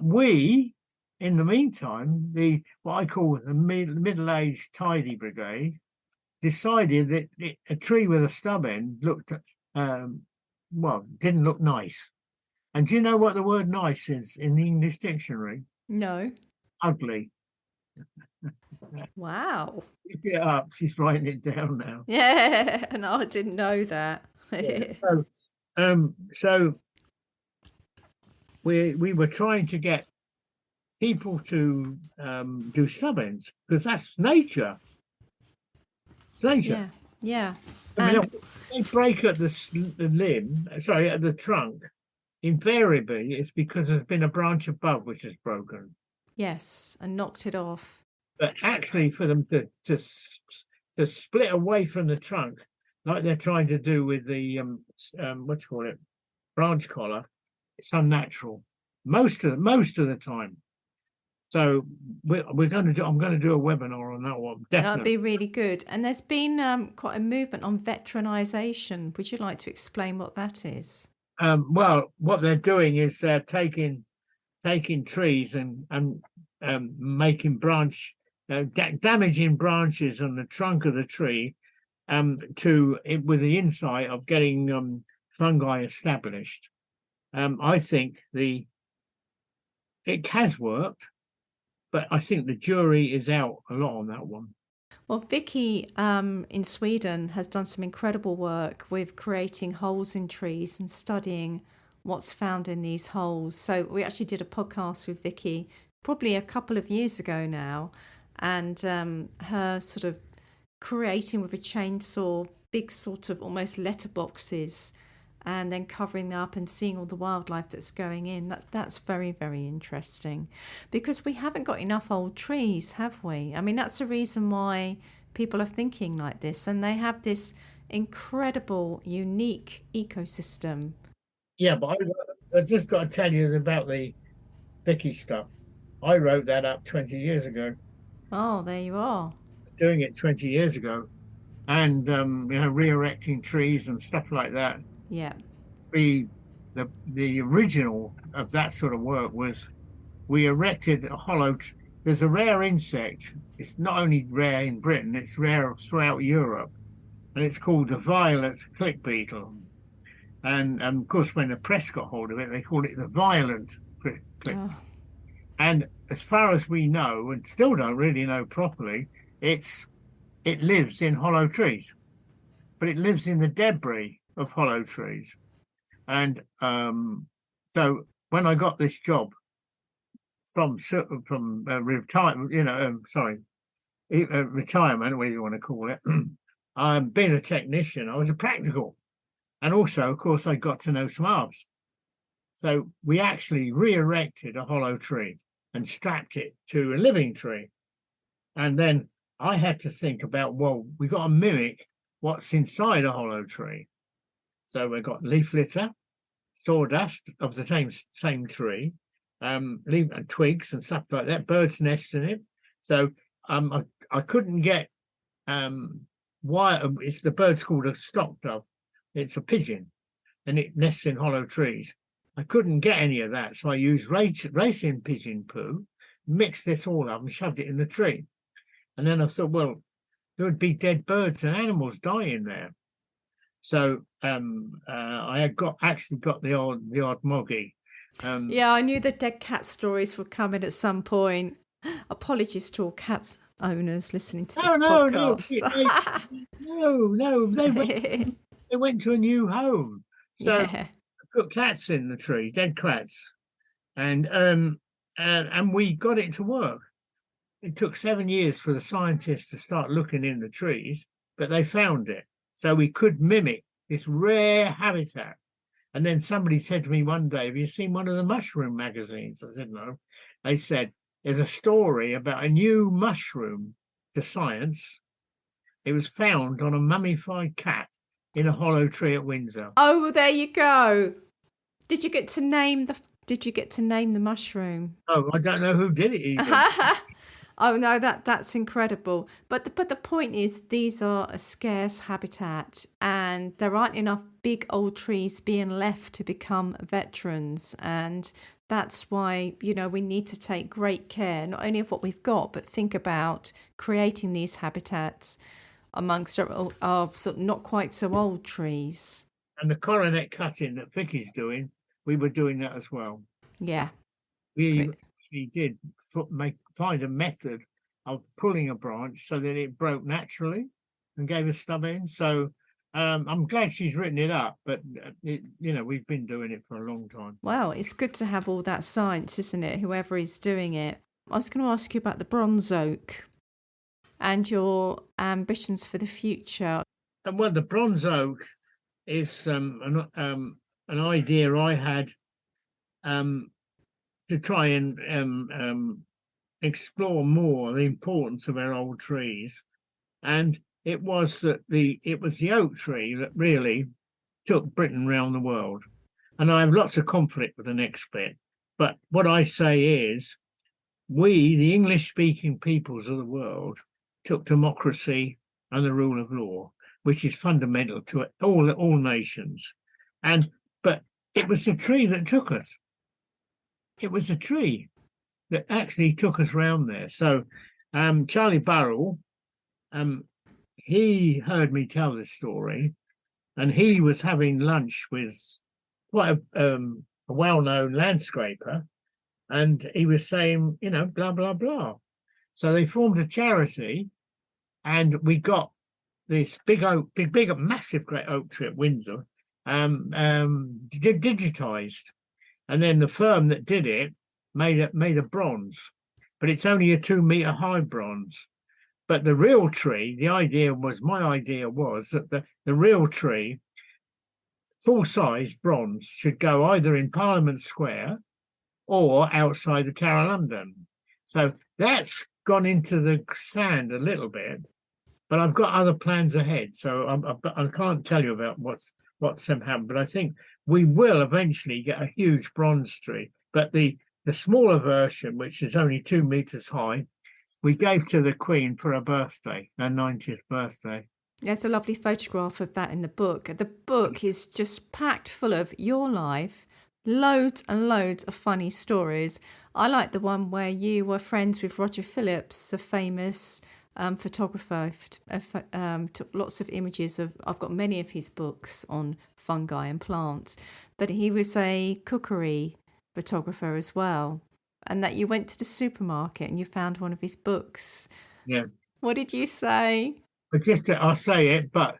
we, in the meantime, what I call the middle-aged tidy brigade, decided that a tree with a stub end didn't look nice. And do you know what the word nice is in the English dictionary? No. Ugly. Wow. Pick it up. She's writing it down now. Yeah, and I didn't know that. Yeah. So we were trying to get people to do stub ends, because that's nature. It's nature. Yeah. I mean, if they break at at the trunk, invariably it's because there's been a branch above which is broken. Yes, and knocked it off. But actually, for them to split away from the trunk, like they're trying to do with the branch collar, it's unnatural most of the time. So I'm going to do a webinar on that one. Definitely. That'd be really good. And there's been quite a movement on veteranization. Would you like to explain what that is? Well, what they're doing is they're taking trees and making damaging branches on the trunk of the tree, with the insight of getting fungi established. I think it has worked, but I think the jury is out a lot on that one. Well, Vicky in Sweden has done some incredible work with creating holes in trees and studying what's found in these holes. So we actually did a podcast with Vicky probably a couple of years ago now, and her sort of creating with a chainsaw big sort of almost letterboxes, and then covering them up and seeing all the wildlife that's going in. That's very, very interesting, because we haven't got enough old trees, have we? I mean, that's the reason why people are thinking like this, and they have this incredible, unique ecosystem. Yeah, but I just got to tell you about the Vicky stuff. I wrote that up 20 years ago. Oh, there you are. I was doing it 20 years ago, and re-erecting trees and stuff like that. Yeah. The original of that sort of work was we erected a hollow. There's a rare insect. It's not only rare in Britain; it's rare throughout Europe, and it's called the violet click beetle. And of course, when the press got hold of it, they called it the violent click. Oh. And as far as we know, and still don't really know properly, it lives in hollow trees, but it lives in the debris of hollow trees. And so when I got this job from retirement, retirement, whatever you want to call it, being a technician, I was a practical. And also, of course, I got to know some arbs. So we actually re-erected a hollow tree and strapped it to a living tree. And then I had to think about, well, we got to mimic what's inside a hollow tree. So we got leaf litter, sawdust of the same tree, leaf and twigs and stuff like that, birds' nests in it. So I couldn't get it's the bird's called a stock dove. It's a pigeon, and it nests in hollow trees. I couldn't get any of that, so I used racing pigeon poo, mixed this all up and shoved it in the tree. And then I thought, well, there would be dead birds and animals dying there. So I had actually got the odd moggy. Yeah, I knew the dead cat stories were coming at some point. Apologies to all cats owners listening to this No, podcast. no, they went to a new home. So Yeah. put cats in the trees, dead cats, and we got it to work. It took 7 years for the scientists to start looking in the trees, but they found it. So we could mimic this rare habitat. And then somebody said to me one day, "Have you seen one of the mushroom magazines?" I said, "No." They said, "There's a story about a new mushroom to science. It was found on a mummified cat in a hollow tree at Windsor." Oh, well, there you go. Did you get to name the mushroom? Oh, I don't know who did it even. Oh no, that's incredible. But the point is, these are a scarce habitat, and there aren't enough big old trees being left to become veterans. And that's why, we need to take great care, not only of what we've got, but think about creating these habitats amongst our sort of not quite so old trees. And the coronet cutting that Vicky's doing, we were doing that as well. Yeah. We did find a method of pulling a branch so that it broke naturally and gave a stub end. So I'm glad she's written it up, but we've been doing it for a long time. Well, it's good to have all that science, isn't it? Whoever is doing it. I was going to ask you about the bronze oak and your ambitions for the future. And well, the bronze oak is an idea I had to try and explore more the importance of our old trees. And it was the oak tree that really took Britain round the world. And I have lots of conflict with the next bit. But what I say is, we, the English-speaking peoples of the world, took democracy and the rule of law, which is fundamental to all nations. But it was the tree that took us. It was a tree that actually took us round there. So Charlie Burrell, he heard me tell this story, and he was having lunch with quite a well-known landscaper, and he was saying, blah, blah, blah. So they formed a charity, and we got this big, massive, great oak tree at Windsor digitized. And then the firm that did it made a bronze, but it's only a 2 meter high bronze. But the real tree, my idea was that the real tree, full size bronze, should go either in Parliament Square or outside the Tower of London. So that's gone into the sand a little bit, but I've got other plans ahead. So I can't tell you about what's happened, but I think we will eventually get a huge bronze tree. But the smaller version, which is only 2 meters high, we gave to the Queen for her birthday, her 90th birthday. There's a lovely photograph of that in the book. The book is just packed full of your life, loads and loads of funny stories. I like the one where you were friends with Roger Phillips, a famous photographer. Took lots of images of. I've got many of his books on fungi and plants, but he was a cookery photographer as well. And that you went to the supermarket and you found one of his books. Yeah. What did you say? I'll say it, but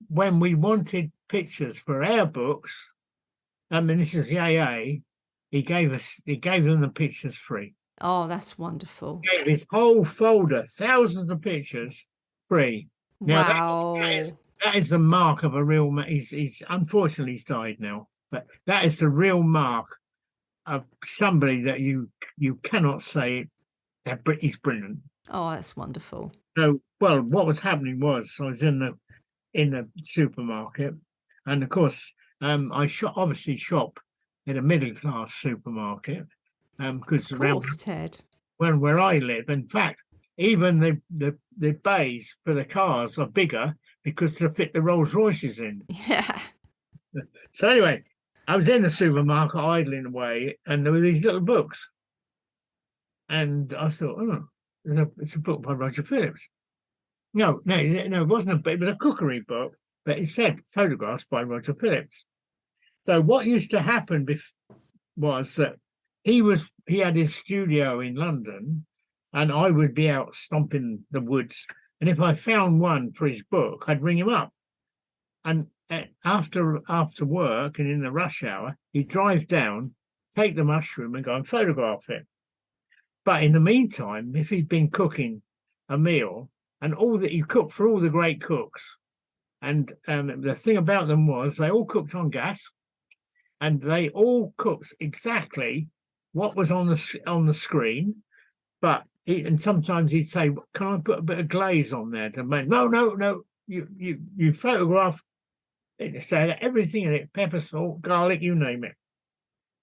when we wanted pictures for our books, this is the AA, he gave them the pictures free. Oh, that's wonderful. He gave his whole folder, thousands of pictures, free. Wow. Now, that is the mark of a real man. He's unfortunately he's died now, but that is the real mark of somebody that you cannot say that he's brilliant. Oh, that's wonderful. So, well, what was happening was I was in the supermarket, and of course, I obviously shop in a middle class supermarket, because around Ted, where I live, in fact, even the bays for the cars are bigger because to fit the Rolls Royces in. Yeah. So anyway, I was in the supermarket idling away, and there were these little books. And I thought, it's a book by Roger Phillips. No, it wasn't a book, but a cookery book. but it said photographs by Roger Phillips. So what used to happen was that he had his studio in London, and I would be out stomping the woods. And if I found one for his book, I'd ring him up. And after work and in the rush hour, he'd drive down, take the mushroom and go and photograph it. But in the meantime, if he'd been cooking a meal, and he cooked for all the great cooks, and the thing about them was they all cooked on gas, and they all cooked exactly what was on the screen. But and sometimes he'd say, "Can I put a bit of glaze on there to make?" No. You photograph it, say everything in it: pepper, salt, garlic, you name it.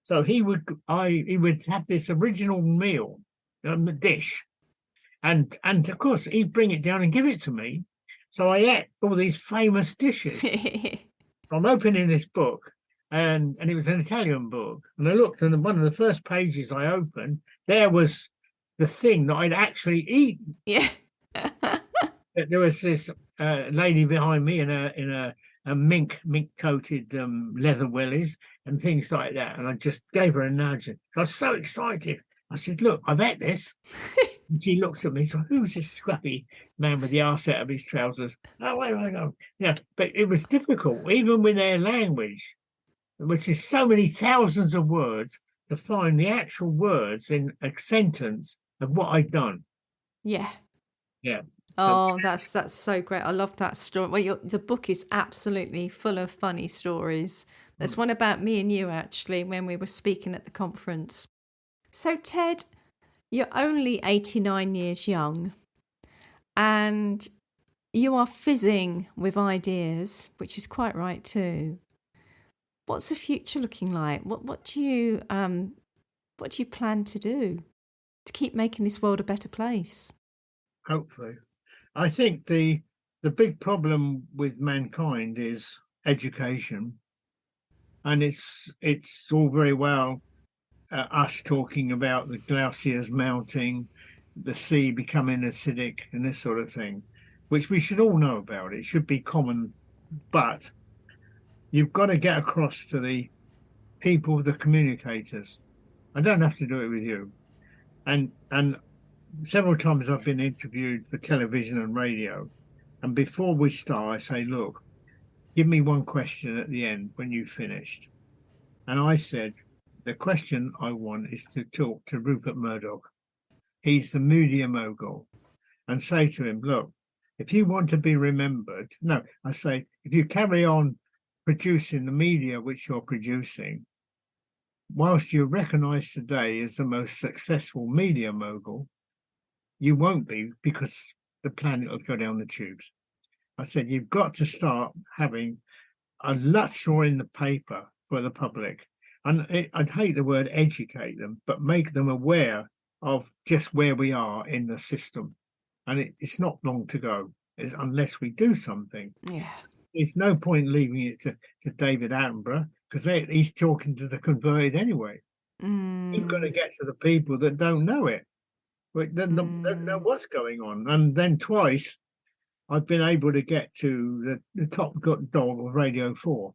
So he would have this original meal, the dish, and of course he'd bring it down and give it to me. So I ate all these famous dishes. I'm opening this book, and it was an Italian book, and I looked, and one of the first pages I opened, there was the thing that I'd actually eaten. Yeah. There was this lady behind me in a mink coated leather wellies and things like that, and I just gave her a nudge. I was so excited. I said, "Look, I've ate this." And she looks at me, so who's this scrappy man with the arse out of his trousers? Oh, wait. Yeah, but it was difficult, even with their language, which is so many thousands of words, to find the actual words in a sentence of what I'd done. Yeah. Yeah. Oh, that's so great. I love that story. Well, the book is absolutely full of funny stories. There's one about me and you, actually, when we were speaking at the conference. So, Ted, you're only 89 years young, and you are fizzing with ideas, which is quite right too. What's the future looking like? What do you plan to do to keep making this world a better place? Hopefully. I think the big problem with mankind is education, and it's all very well us talking about the glaciers melting, the sea becoming acidic, and this sort of thing, which we should all know about. It should be common, but you've got to get across to the people, the communicators. I don't have to do it with you. And several times I've been interviewed for television and radio, and before we start, I say, "Look, give me one question at the end when you've finished." And I said, the question I want is to talk to Rupert Murdoch. He's the media mogul, and say to him, "Look, if you want to be remembered," no, I say, if you carry on producing the media which you're producing, whilst you're recognized today as the most successful media mogul, you won't be, because the planet will go down the tubes. I said, you've got to start having a lot more in the paper for the public. And I'd hate the word educate them, but make them aware of just where we are in the system. And it's not long to go, unless we do something. Yeah. There's no point leaving it to David Attenborough, because he's talking to the converted anyway. You've got to get to the people that don't know it, that don't know what's going on. And then twice I've been able to get to the top dog of Radio 4.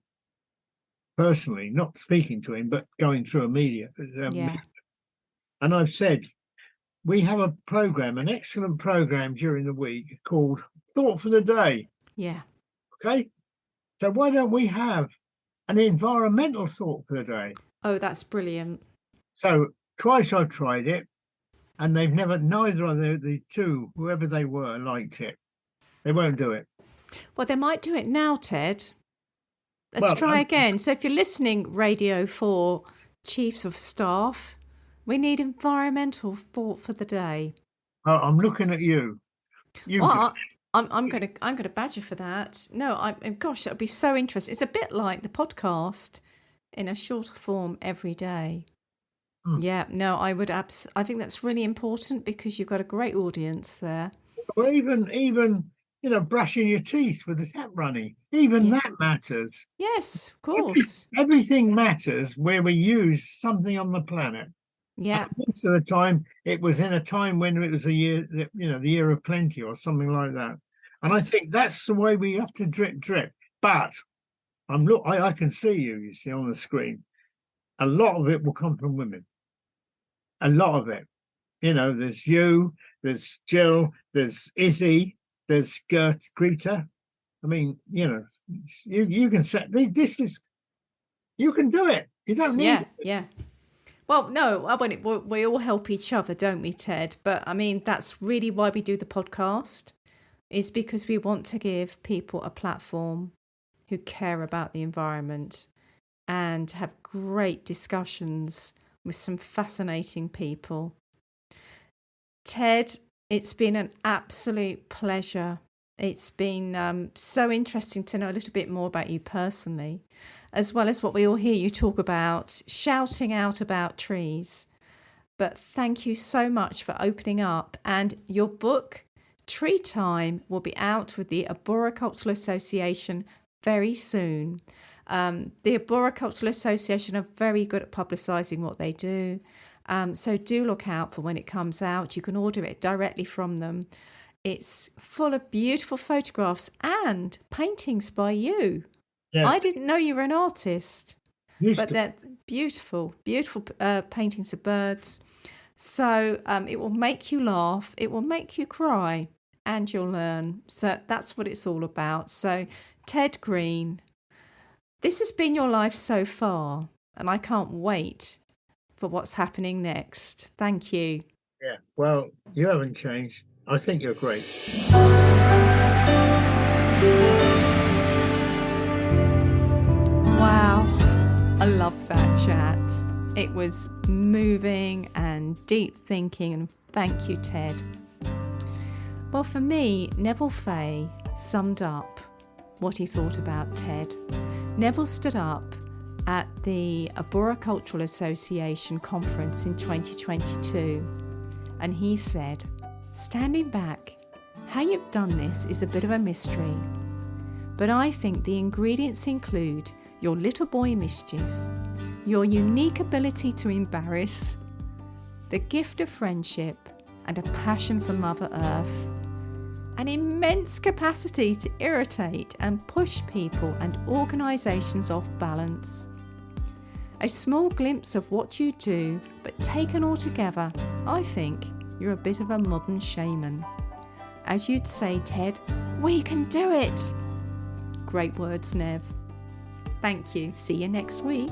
Personally, not speaking to him, but going through a media. And I've said, we have a program, an excellent program during the week called Thought for the Day. Yeah. Okay. So why don't we have an environmental thought for the day? Oh, that's brilliant. So twice I've tried it, and neither of the two, whoever they were, liked it. They won't do it. Well, they might do it now, Ted. Let's try again. So if you're listening, Radio 4 Chiefs of Staff, we need environmental thought for the day. Oh, I'm looking at you. I'm going to badger for that. No, gosh, that would be so interesting. It's a bit like the podcast in a shorter form every day. Yeah, no, I think that's really important, because you've got a great audience there. Well, even brushing your teeth with the tap running, that matters. Yes, of course. Everything matters where we use something on the planet. Yeah. And most of the time, it was in a time when it was the year of plenty or something like that. And I think that's the way we have to drip. But I can see you see, on the screen. A lot of it will come from women. A lot of it. You know, there's you, there's Jill, there's Izzy, there's Greta. I mean, you know, you can set this is, you can do it. You don't need it. Yeah. Well, no, we all help each other, don't we, Ted? But I mean, that's really why we do the podcast, is because we want to give people a platform who care about the environment and have great discussions with some fascinating people. Ted, it's been an absolute pleasure. It's been so interesting to know a little bit more about you personally, as well as what we all hear you talk about, shouting out about trees. But thank you so much for opening up. And your book, Tree Time, will be out with the Arboricultural Association very soon. The Arboricultural Association are very good at publicising what they do. So do look out for when it comes out. You can order it directly from them. It's full of beautiful photographs and paintings by you. Yeah. I didn't know you were an artist, but they're beautiful, beautiful paintings of birds. So it will make you laugh, it will make you cry, and you'll learn. So that's what it's all about. So Ted Green, this has been your life so far, and I can't wait for what's happening next. Thank you. Yeah, well, you haven't changed. I think you're great. Wow, I love that chat. It was moving and deep thinking, and thank you, Ted. Well, for me, Neville Fay summed up what he thought about Ted. Neville stood up at the Arboricultural Association conference in 2022, and he said, "Standing back, how you've done this is a bit of a mystery, but I think the ingredients include your little boy mischief, your unique ability to embarrass, the gift of friendship, and a passion for Mother Earth, an immense capacity to irritate and push people and organisations off balance. A small glimpse of what you do, but taken all together, I think you're a bit of a modern shaman. As you'd say, Ted, we can do it." Great words, Nev. Thank you. See you next week.